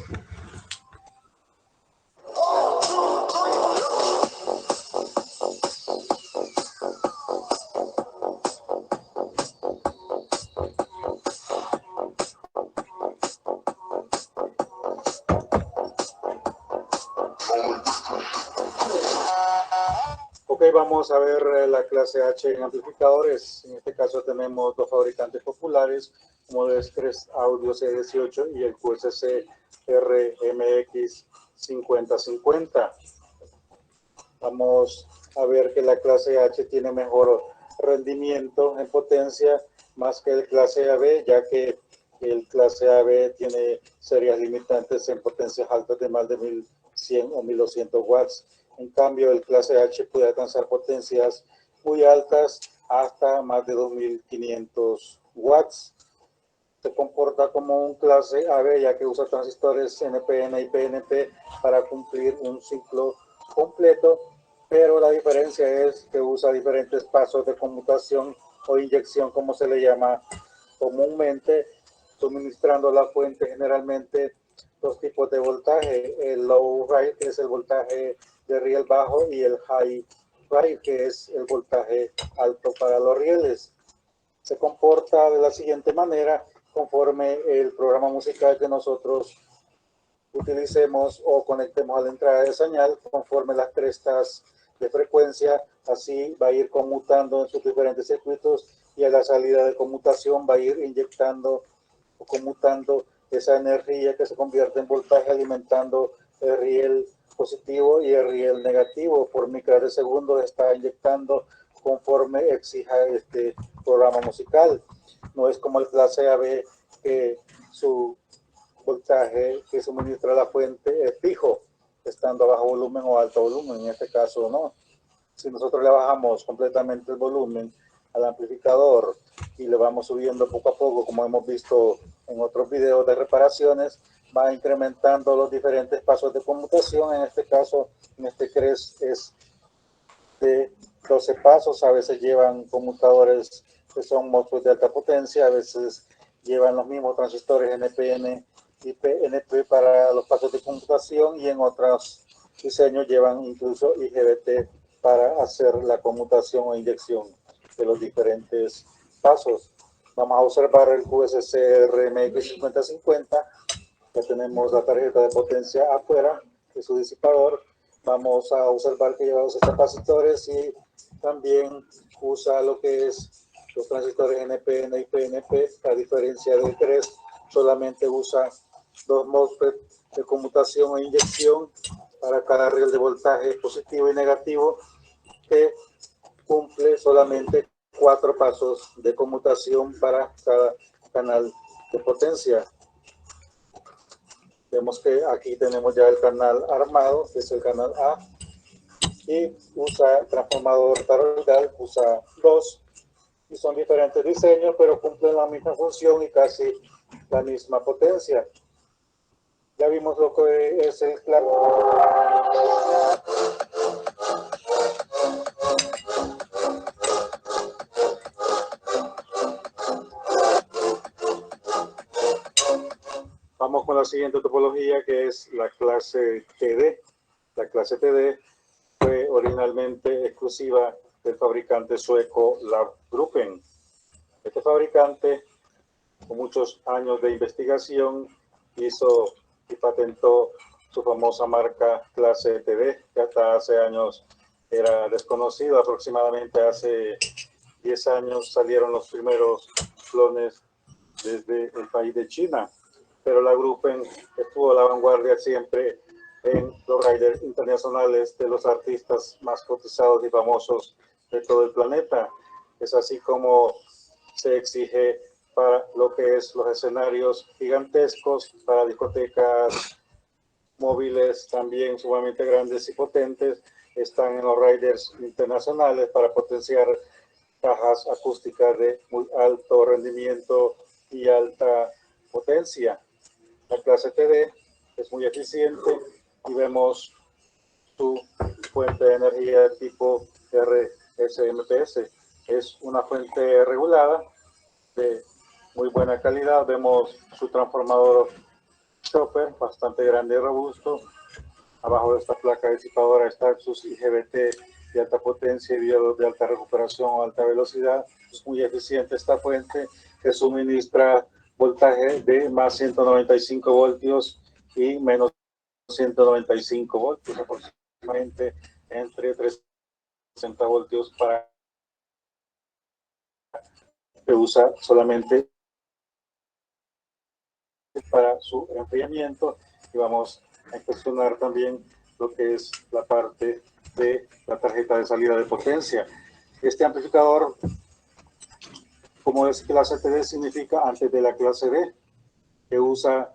Ok, vamos a ver la clase H en amplificadores. En este caso tenemos dos fabricantes populares, como el Crest Audio C18 y el QSC RMX 5050. Vamos a ver que la clase H tiene mejor rendimiento en potencia más que el clase AB, ya que el clase AB tiene serias limitantes en potencias altas de más de 1100 o 1200 watts. En cambio, el clase H puede alcanzar potencias muy altas hasta más de 2500 watts. Se comporta como un clase AB, ya que usa transistores NPN y PNP para cumplir un ciclo completo, pero la diferencia es que usa diferentes pasos de conmutación o inyección, como se le llama comúnmente, suministrando la fuente generalmente dos tipos de voltaje: el low rail, que es el voltaje de riel bajo, y el high rail, que es el voltaje alto para los rieles. Se comporta de la siguiente manera conforme el programa musical que nosotros utilicemos o conectemos a la entrada de señal, conforme las crestas de frecuencia, así va a ir conmutando en sus diferentes circuitos, y a la salida de conmutación va a ir inyectando o conmutando esa energía que se convierte en voltaje, alimentando el riel positivo y el riel negativo. Por micras de segundo está inyectando conforme exija este programa musical. No es como el clase AB, que su voltaje que suministra la fuente es fijo, estando a bajo volumen o alto volumen. En este caso no. Si nosotros le bajamos completamente el volumen al amplificador y le vamos subiendo poco a poco, como hemos visto en otros videos de reparaciones, va incrementando los diferentes pasos de conmutación. En este caso, en este Crest es de 12 pasos. A veces llevan conmutadores que son MOSFET de alta potencia, a veces llevan los mismos transistores NPN y PNP para los pasos de conmutación, y en otros diseños llevan incluso IGBT para hacer la conmutación o inyección de los diferentes pasos. Vamos a observar el QSC RMX 5050. Ya tenemos la tarjeta de potencia afuera de su disipador. Vamos a observar que lleva dos capacitores y también usa lo que es los transistores NPN y PNP. A diferencia del Crest, solamente usa dos MOSFET de conmutación e inyección para cada riel de voltaje positivo y negativo, que cumple solamente 4 pasos de conmutación para cada canal de potencia. Vemos que aquí tenemos ya el canal armado, que es el canal A, y usa transformador toroidal, usa 2, y son diferentes diseños, pero cumplen la misma función y casi la misma potencia. Ya vimos lo que es el claro. Vamos con la siguiente topología, que es la clase TD. La clase TD fue originalmente exclusiva del fabricante sueco Labgruppen. Este fabricante, con muchos años de investigación, hizo y patentó su famosa marca clase TD, que hasta hace años era desconocido. Aproximadamente hace 10 años salieron los primeros clones desde el país de China, pero la Gruppen estuvo a la vanguardia siempre en los riders internacionales de los artistas más cotizados y famosos de todo el planeta. Es así como se exige para lo que es los escenarios gigantescos, para discotecas móviles también sumamente grandes y potentes, están en los riders internacionales para potenciar cajas acústicas de muy alto rendimiento y alta potencia. La clase TD es muy eficiente y vemos su fuente de energía tipo RSMPS. Es una fuente regulada de muy buena calidad. Vemos su transformador chopper bastante grande y robusto. Abajo de esta placa disipadora están sus IGBT de alta potencia y diodos de alta recuperación o alta velocidad. Es muy eficiente esta fuente que suministra voltaje de más 195 voltios y menos 195 voltios, aproximadamente entre 360 voltios, para que usa solamente para su enfriamiento. Y vamos a inspeccionar también lo que es la parte de la tarjeta de salida de potencia. Este amplificador, como es clase TD, significa antes de la clase D, que usa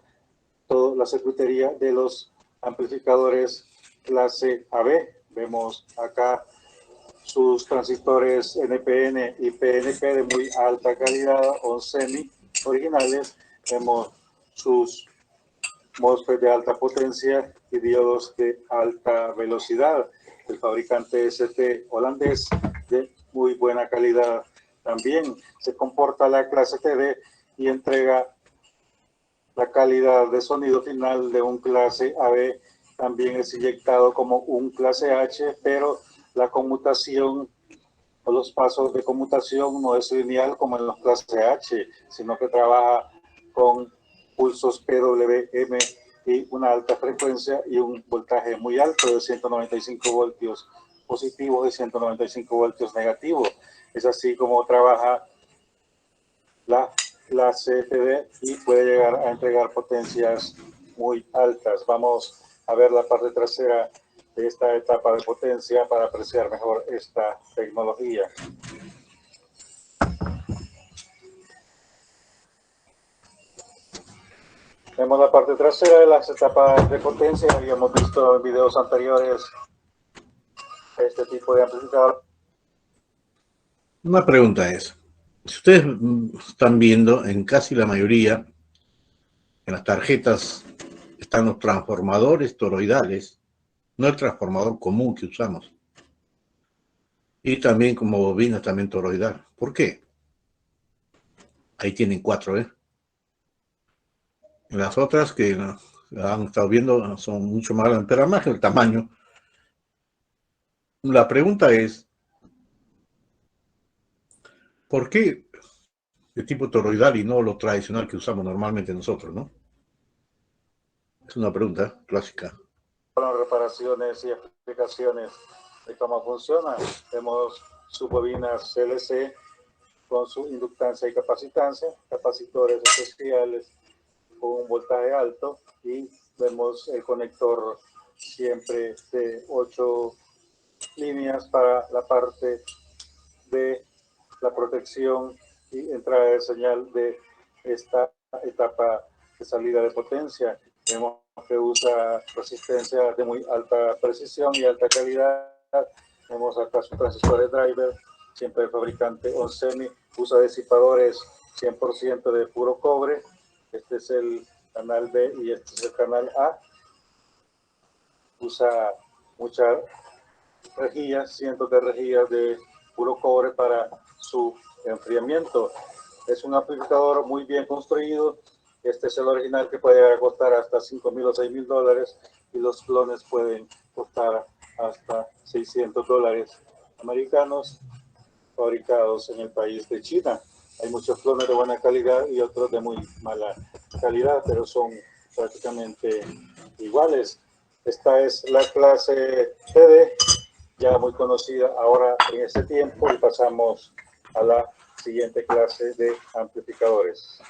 toda la circuitería de los amplificadores clase AB. Vemos acá sus transistores NPN y PNP de muy alta calidad o semi originales. Vemos sus MOSFET de alta potencia y diodos de alta velocidad. El fabricante ST holandés de muy buena calidad. También se comporta la clase TD y entrega la calidad de sonido final de un clase AB. También es inyectado como un clase H, pero la conmutación o los pasos de conmutación no es lineal como en los clase H, sino que trabaja con pulsos PWM y una alta frecuencia y un voltaje muy alto de 195 voltios positivos y 195 voltios negativos. Es así como trabaja la clase TD y puede llegar a entregar potencias muy altas. Vamos a ver la parte trasera de esta etapa de potencia para apreciar mejor esta tecnología. Vemos la parte trasera de las etapas de potencia. Habíamos visto en videos anteriores este tipo de amplificador. Una pregunta es, si ustedes están viendo en casi la mayoría, en las tarjetas están los transformadores toroidales, no el transformador común que usamos. Y también como bobina, también toroidal. ¿Por qué? Ahí tienen 4, ¿eh? Las otras que han estado viendo son mucho más grandes, pero además el tamaño. La pregunta es, ¿por qué de tipo toroidal y no lo tradicional que usamos normalmente nosotros, no? Es una pregunta clásica. Reparaciones y explicaciones de cómo funciona. Vemos sus bobinas CLC con su inductancia y capacitancia, capacitores especiales con un voltaje alto, y vemos el conector siempre de 8 líneas para la parte de la protección y entrada de señal de esta etapa de salida de potencia. Vemos que usa resistencia de muy alta precisión y alta calidad. Vemos acá sus transistores driver, siempre el fabricante Onsemi. Usa disipadores 100% de puro cobre. Este es el canal B y este es el canal A. Usa muchas rejillas, cientos de rejillas de puro cobre para su enfriamiento. Es un amplificador muy bien construido. Este es el original, que puede llegar a costar hasta $5,000 o $6,000, y los clones pueden costar hasta $600 americanos, fabricados en el país de China. Hay muchos clones de buena calidad y otros de muy mala calidad, pero son prácticamente iguales. Esta es la clase TD, ya muy conocida ahora en este tiempo, y pasamos a la siguiente clase de amplificadores.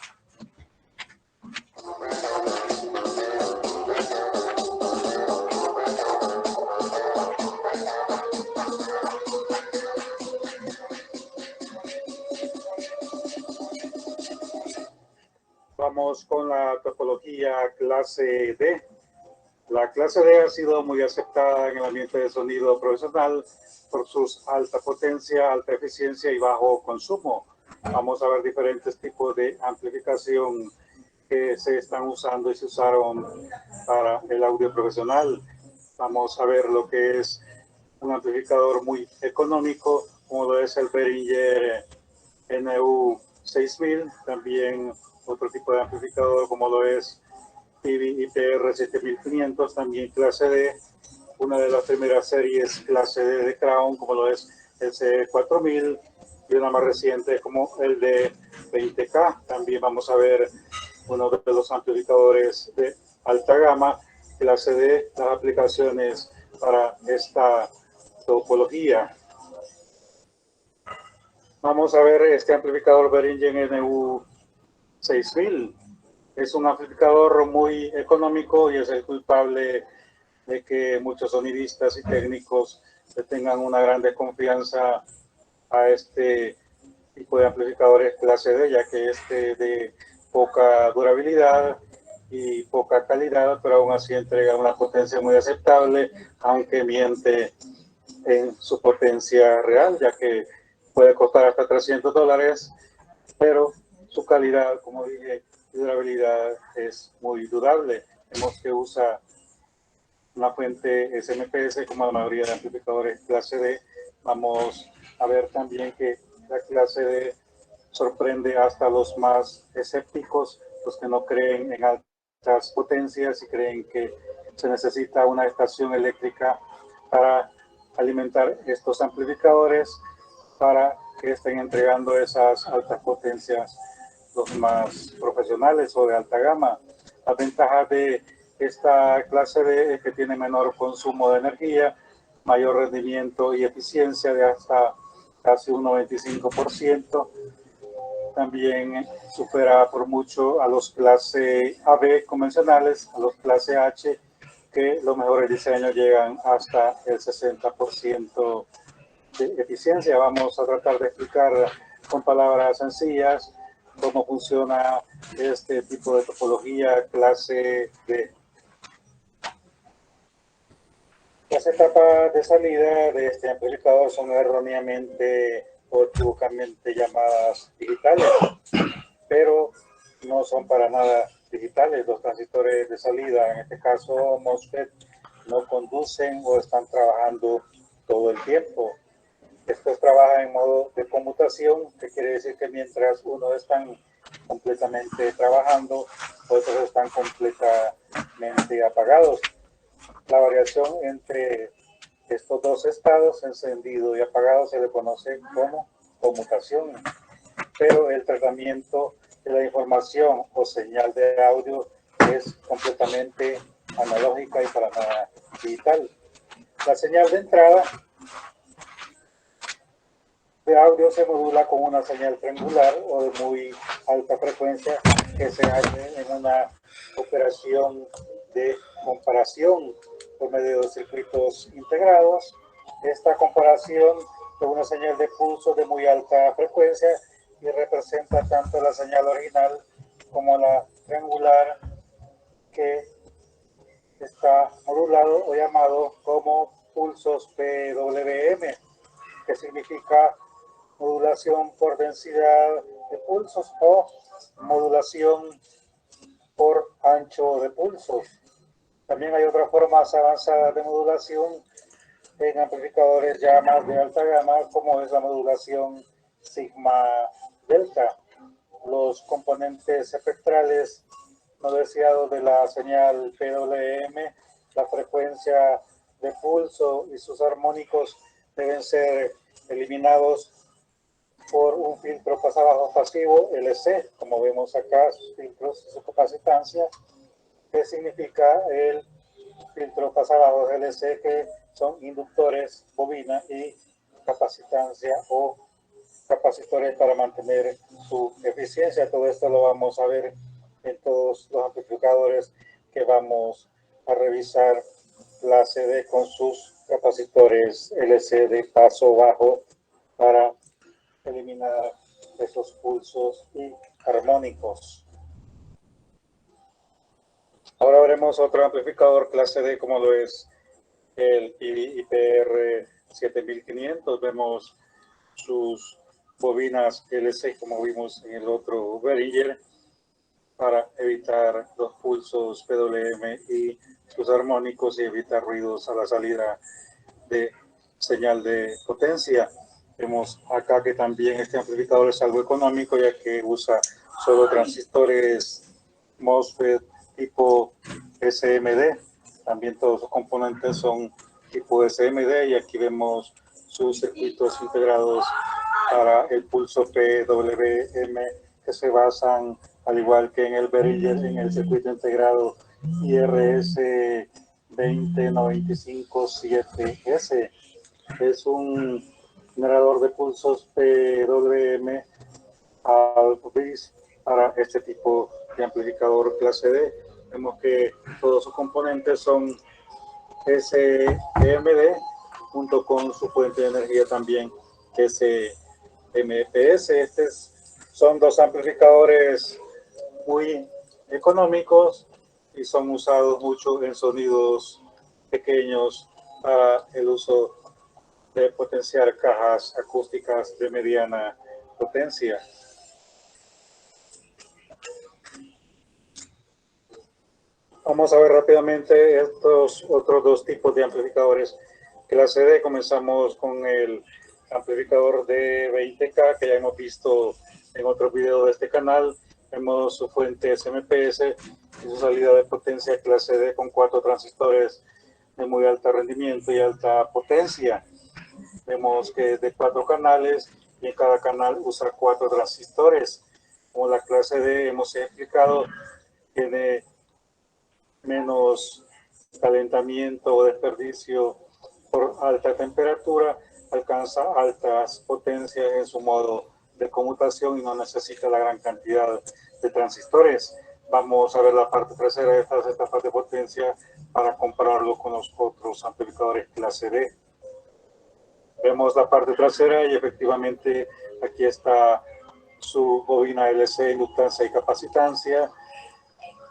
Vamos con la topología clase D. La clase D ha sido muy aceptada en el ambiente de sonido profesional por sus alta potencia, alta eficiencia y bajo consumo. Vamos a ver diferentes tipos de amplificación que se están usando y se usaron para el audio profesional. Vamos a ver lo que es un amplificador muy económico, como lo es el Behringer NU6000, también otro tipo de amplificador como lo es IPR 7500, también clase D, una de las primeras series clase D de Crown, como lo es el C4000, y una más reciente como el de 20K. También vamos a ver uno de los amplificadores de alta gama, clase D, las aplicaciones para esta topología. Vamos a ver este amplificador Behringer NU6000. Es un amplificador muy económico y es el culpable de que muchos sonidistas y técnicos le tengan una gran desconfianza a este tipo de amplificadores clase D, ya que este de poca durabilidad y poca calidad, pero aún así entrega una potencia muy aceptable, aunque miente en su potencia real, ya que puede costar hasta $300, pero su calidad, como dije, y durabilidad es muy dudable. Vemos que usa una fuente SMPS como la mayoría de amplificadores clase D. Vamos a ver también que la clase D sorprende hasta los más escépticos, los que no creen en altas potencias y creen que se necesita una estación eléctrica para alimentar estos amplificadores para que estén entregando esas altas potencias los más profesionales o de alta gama. La ventaja de esta clase D es que tiene menor consumo de energía, mayor rendimiento y eficiencia de hasta casi un 95%. También supera por mucho a los clase AB convencionales, a los clase H, que los mejores diseños llegan hasta el 60% de eficiencia. Vamos a tratar de explicar con palabras sencillas cómo funciona este tipo de topología clase D. Las etapas de salida de este amplificador son erróneamente o equivocadamente llamadas digitales, pero no son para nada digitales. Los transistores de salida, en este caso MOSFET, no conducen o están trabajando todo el tiempo. Estos trabajan en modo de conmutación, que quiere decir que mientras unos están completamente trabajando, otros están completamente apagados. La variación entre estos dos estados, encendido y apagado, se le conoce como conmutación. Pero el tratamiento de la información o señal de audio es completamente analógica y para nada digital. La señal de entrada de audio se modula con una señal triangular o de muy alta frecuencia que se hace en una operación de comparación por medio de circuitos integrados. Esta comparación es una señal de pulso de muy alta frecuencia y representa tanto la señal original como la triangular, que está modulado o llamado como pulsos PWM, que significa modulación por densidad de pulsos o modulación por ancho de pulsos. También hay otras formas avanzadas de modulación en amplificadores ya más de alta gama, como es la modulación sigma delta. Los componentes espectrales no deseados de la señal PWM, la frecuencia de pulso y sus armónicos deben ser eliminados por un filtro pasabajo pasivo, LC, como vemos acá, sus filtros y su capacitancia, que significa el filtros pasabajos LC que son inductores, bobina y capacitancia o capacitores para mantener su eficiencia. Todo esto lo vamos a ver en todos los amplificadores que vamos a revisar clase D con sus capacitores LC de paso bajo para eliminar esos pulsos y armónicos. Ahora veremos otro amplificador clase D como lo es el IPR 7500. Vemos sus bobinas LC como vimos en el otro Behringer para evitar los pulsos PWM y sus armónicos y evitar ruidos a la salida de señal de potencia. Vemos acá que también este amplificador es algo económico ya que usa solo transistores MOSFET tipo SMD. También todos los componentes son tipo SMD y aquí vemos sus circuitos integrados para el pulso PWM que se basan, al igual que en el Behringer, en el circuito integrado IRS 20957S. Es un generador de pulsos PWM al bis para este tipo de amplificador clase D. Vemos que todos sus componentes son SMD junto con su fuente de energía también SMPS. Son dos amplificadores muy económicos y son usados mucho en sonidos pequeños para el uso de potenciar cajas acústicas de mediana potencia. Vamos a ver rápidamente estos otros dos tipos de amplificadores clase D. Comenzamos con el amplificador de 20K que ya hemos visto en otro video de este canal. Vemos su fuente SMPS y su salida de potencia clase D con 4 transistores de muy alto rendimiento y alta potencia. Vemos que es de 4 canales y en cada canal usa 4 transistores. Como la clase D hemos explicado, tiene menos calentamiento o desperdicio por alta temperatura, alcanza altas potencias en su modo de conmutación y no necesita la gran cantidad de transistores. Vamos a ver la parte trasera de estas etapas de potencia para compararlo con los otros amplificadores clase D. Vemos la parte trasera y efectivamente aquí está su bobina LC, inductancia y capacitancia.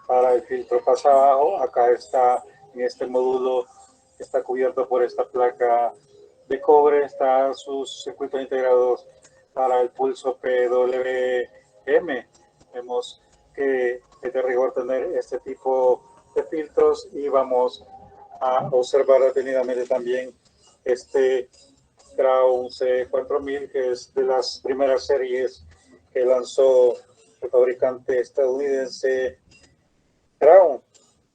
Para el filtro pasa abajo, acá está en este módulo, está cubierto por esta placa de cobre, están sus circuitos integrados para el pulso PWM. Vemos que es de rigor tener este tipo de filtros y vamos a observar detenidamente también este Crown C4000 que es de las primeras series que lanzó el fabricante estadounidense Crown.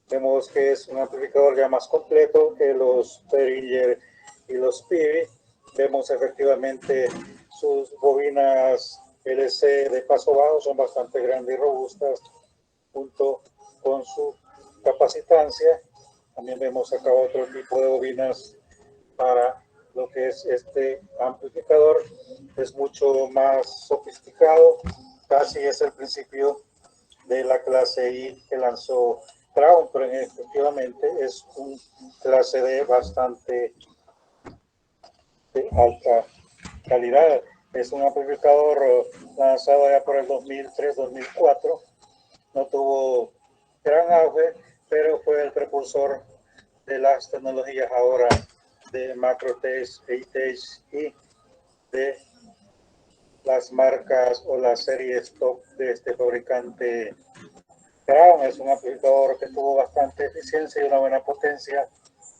Vemos que es un amplificador ya más completo que los Behringer y los Pivi. Vemos efectivamente sus bobinas LC de paso bajo son bastante grandes y robustas junto con su capacitancia. También vemos acá otro tipo de bobinas para lo que es este amplificador. Es mucho más sofisticado, casi es el principio de la clase I que lanzó Crown, pero efectivamente es un clase D bastante de alta calidad. Es un amplificador lanzado ya por el 2003-2004. No tuvo gran auge, pero fue el precursor de las tecnologías ahora de Macrotech, A-Tech y de las marcas o las series top de este fabricante Crown. Es un amplificador que tuvo bastante eficiencia y una buena potencia.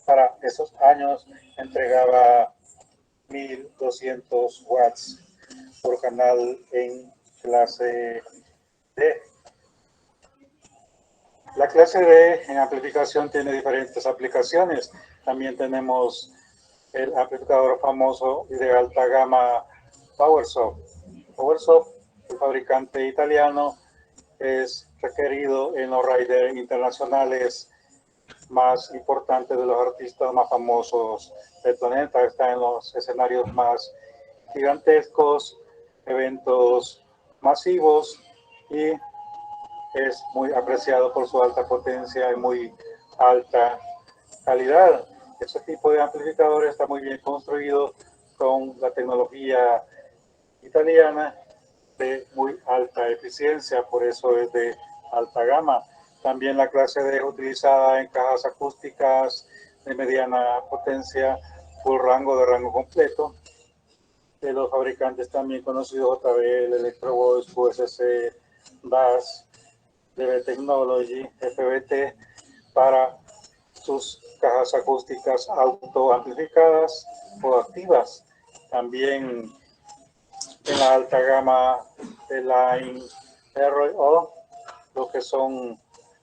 Para esos años entregaba 1200 watts por canal en clase D. La clase D en amplificación tiene diferentes aplicaciones. También tenemos el amplificador famoso y de alta gama PowerSoft. PowerSoft, el fabricante italiano, es requerido en los riders internacionales más importantes, de los artistas más famosos del planeta. Está en los escenarios más gigantescos, eventos masivos, y es muy apreciado por su alta potencia y muy alta calidad. Ese tipo de amplificador está muy bien construido con la tecnología italiana de muy alta eficiencia, por eso es de alta gama. También la clase D es utilizada en cajas acústicas de mediana potencia, full rango, de rango completo, de los fabricantes también conocidos: JBL, Electro Voice, QSC, Bass, DB Technology, FBT, para sus cajas acústicas autoamplificadas o activas. También en la alta gama de Line RO, lo que son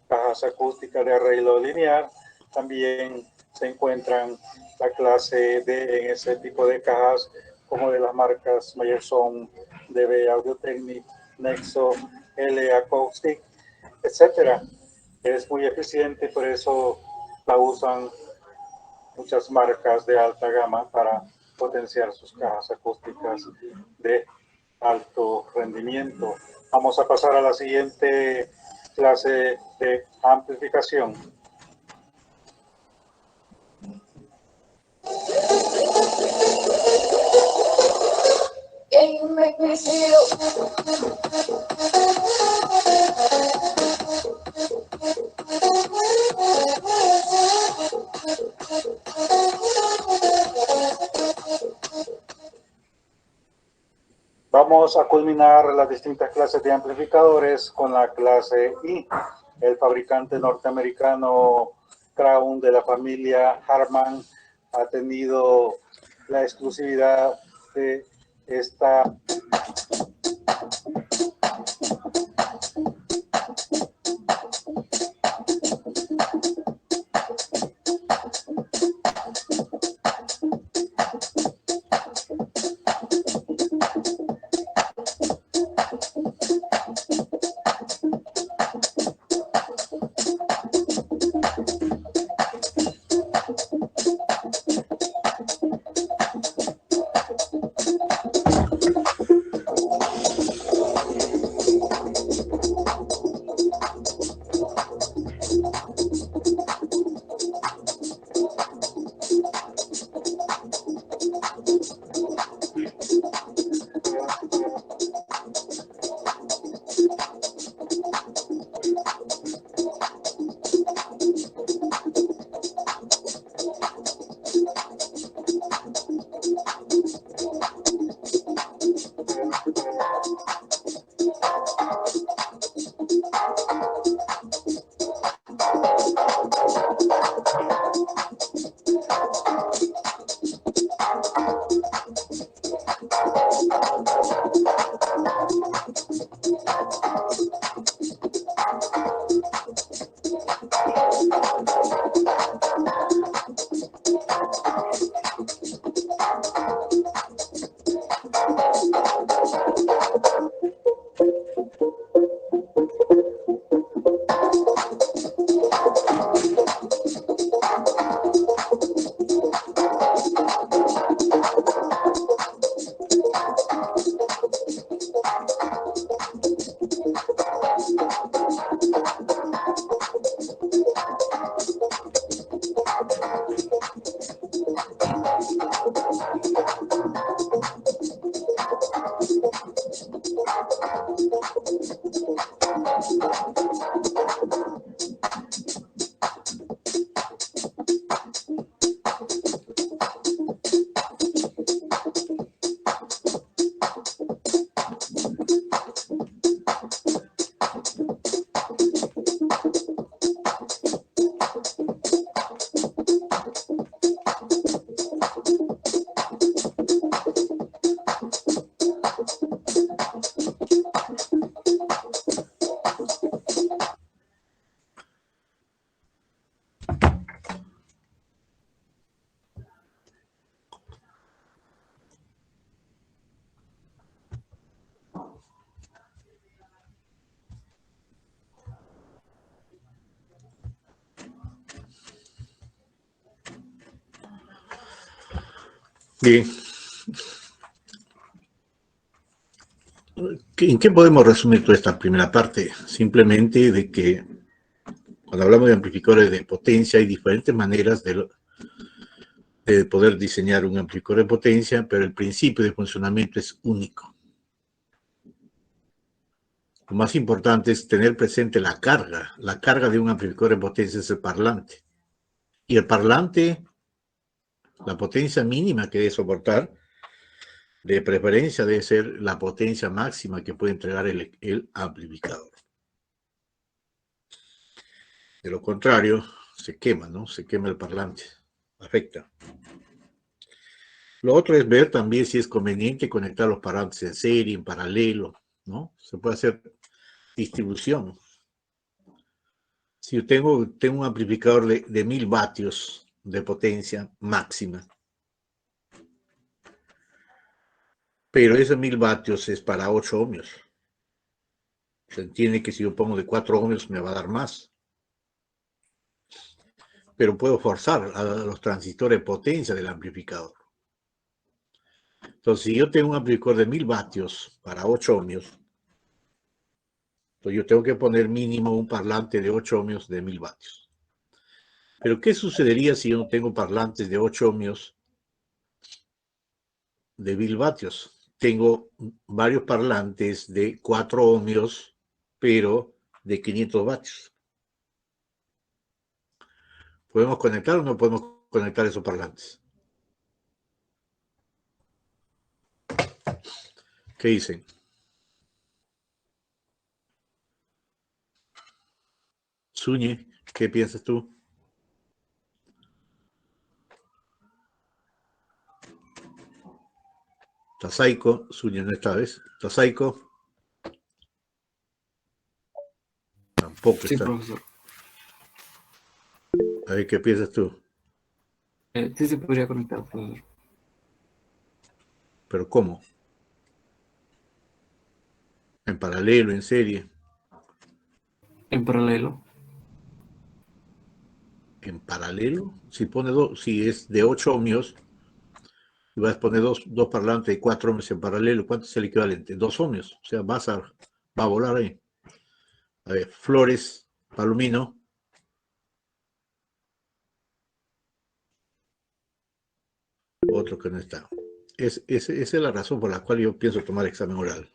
cajas acústicas de arreglo lineal, también se encuentran la clase D en ese tipo de cajas, como de las marcas Meyerson, DB Audio-Technic, Nexo, L Acoustic, etcétera. Es muy eficiente, por eso la usan muchas marcas de alta gama para potenciar sus cajas acústicas de alto rendimiento. Vamos a pasar a la siguiente clase de amplificación. Vamos a culminar las distintas clases de amplificadores con la clase I. El fabricante norteamericano Crown, de la familia Harman, ha tenido la exclusividad de esta Bien. ¿En qué podemos resumir toda esta primera parte? Simplemente de que cuando hablamos de amplificadores de potencia hay diferentes maneras de poder diseñar un amplificador de potencia, pero el principio de funcionamiento es único. Lo más importante es tener presente la carga. La carga de un amplificador de potencia es el parlante. Y el parlante, la potencia mínima que debe soportar, de preferencia debe ser la potencia máxima que puede entregar el amplificador. De lo contrario, se quema, ¿no? Se quema el parlante. Afecta. Lo otro es ver también si es conveniente conectar los parlantes en serie, en paralelo, ¿no? Se puede hacer distribución. Si yo tengo un amplificador de 1000 vatios de potencia máxima, pero esos 1000 vatios es para 8 ohmios. Se entiende que si yo pongo de 4 ohmios me va a dar más. Pero puedo forzar a los transistores de potencia del amplificador. Entonces, si yo tengo un amplificador de 1000 vatios para 8 ohmios, entonces yo tengo que poner mínimo un parlante de 8 ohmios de 1000 vatios. Pero, ¿qué sucedería si yo no tengo parlantes de 8 ohmios de 1000 vatios? Tengo varios parlantes de 4 ohmios, pero de 500 vatios. ¿Podemos conectar o no podemos conectar esos parlantes? ¿Qué dicen? Suñe, ¿qué piensas tú? Tasaico, Suñe no esta vez. Tasaico. Tampoco Sí, está. profesor. A ver, ¿qué piensas tú? Sí se podría conectar, profesor. ¿Pero cómo? ¿En paralelo, en serie? En paralelo. ¿En paralelo? Si es de 8 ohmios, y vas a poner dos parlantes de 4 ohmios en paralelo, ¿cuánto es el equivalente? 2 ohmios. O sea, va a volar ahí. A ver, Flores, Palomino. Otro que no está. Esa es la razón por la cual yo pienso tomar examen oral.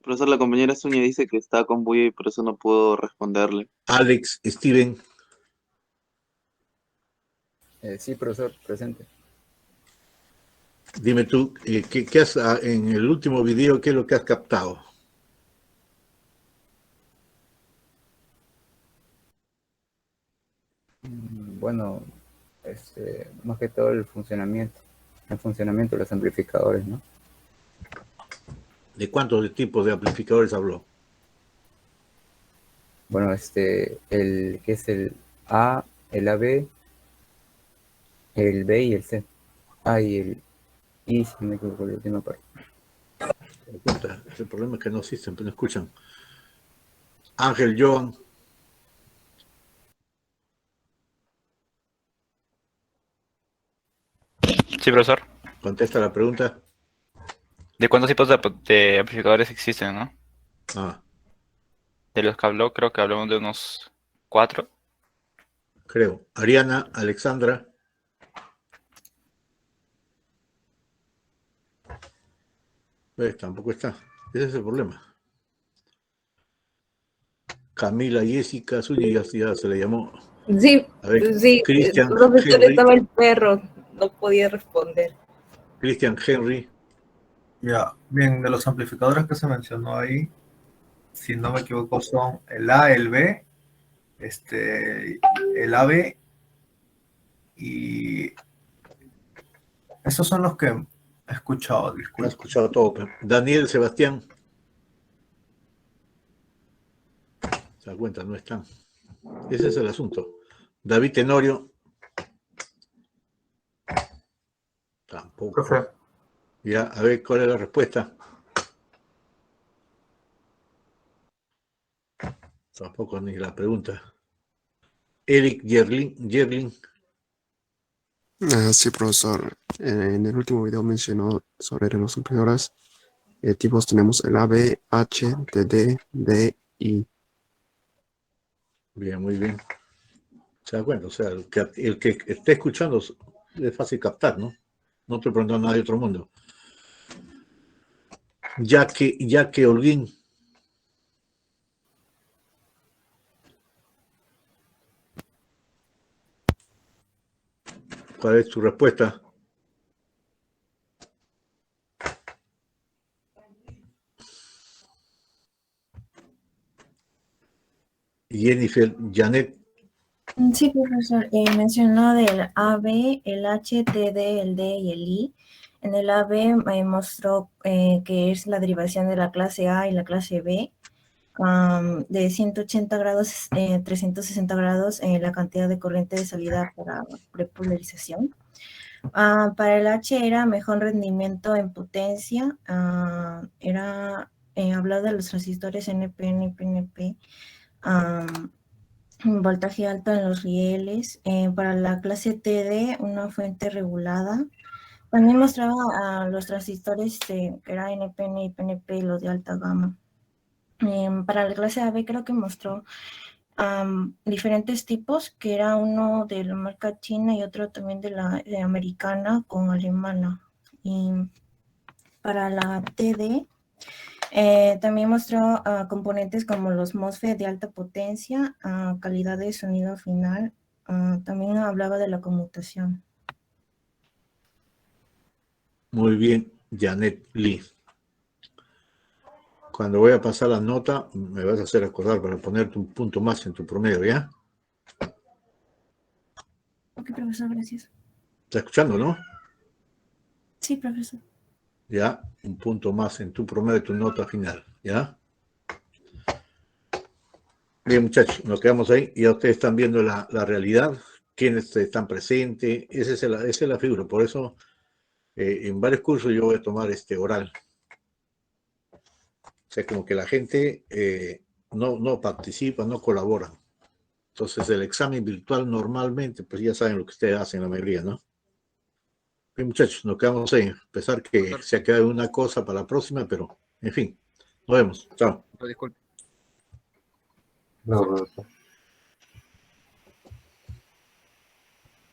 Profesor, la compañera Zúñiga dice que está con bulla y por eso no puedo responderle. Alex, Steven, Sí, profesor, presente. dime tú, ¿qué has, en el último video, qué es lo que has captado? Bueno, más que todo el funcionamiento de los amplificadores, ¿no? ¿De cuántos tipos de amplificadores habló? Bueno, el que es el A, el AB, el B y el C. Y el I, si no me equivoco, la última parte. El problema es que no existen, pero no escuchan. Ángel, Joan. Sí, profesor. Contesta la pregunta. ¿De cuántos tipos de amplificadores existen, no? Ah, De los que habló, creo que hablamos de unos 4. creo. Ariana, Alexandra. Tampoco está. Ese es el problema. Camila, Jessica, Zúñiga, ya se le llamó. Sí, A ver, sí, Christian, profesor, Henry. estaba el perro, no podía responder. Christian, Henry. Ya, bien, de los amplificadores que se mencionó ahí, si no me equivoco, son el A, el B, el AB, y esos son los que he escuchado, Ha disculpe. escuchado todo. Daniel, Sebastián. Se da cuenta, no están. Ese es el asunto. David Tenorio. Tampoco. Profe, Ya, a ver, ¿cuál es la respuesta? Tampoco ni la pregunta. Eric Yerling. Sí, profesor. En el último video mencionó sobre reloj ampliadoras. Tipos tenemos el AB, H, TD, D, I. Bien, muy bien. Se da cuenta, o sea, el que esté escuchando es fácil captar, ¿no? No te pregunto nada de otro mundo. Ya que Holguín. ¿Cuál es tu respuesta? Jennifer, Janet. Sí, profesor. Mencionó del AB, el H, TD, el D y el I. En el AB mostró que es la derivación de la clase A y la clase B. De 180 grados, 360 grados, la cantidad de corriente de salida para prepolarización. Para el H era mejor rendimiento en potencia, hablar de los transistores NPN, PNP, voltaje alto en los rieles. Para la clase TD, una fuente regulada. También mostraba los transistores que era NPN y PNP, los de alta gama. Para la clase AB creo que mostró diferentes tipos, que era uno de la marca china y otro también de la americana con alemana. Y para la TD también mostró componentes como los MOSFET de alta potencia, calidad de sonido final. También hablaba de la conmutación. Muy bien, Janet Lee. Cuando voy a pasar la nota, me vas a hacer acordar para ponerte un punto más en tu promedio, ¿ya? Ok, profesor, gracias. ¿Estás escuchando, no? Sí, profesor. Ya, un punto más en tu promedio de tu nota final, ¿ya? Bien, muchachos, nos quedamos ahí. Ya ustedes están viendo la realidad, quiénes están presentes. Esa es la figura. Por eso, en varios cursos yo voy a tomar oral. O sea, como que la gente no participa, no colabora. Entonces, el examen virtual normalmente, pues ya saben lo que ustedes hacen la mayoría, ¿no? Bien, muchachos, nos quedamos ahí. A pesar que se ha quedado una cosa para la próxima, pero, en fin, nos vemos. Chao. Disculpe. No, profesor.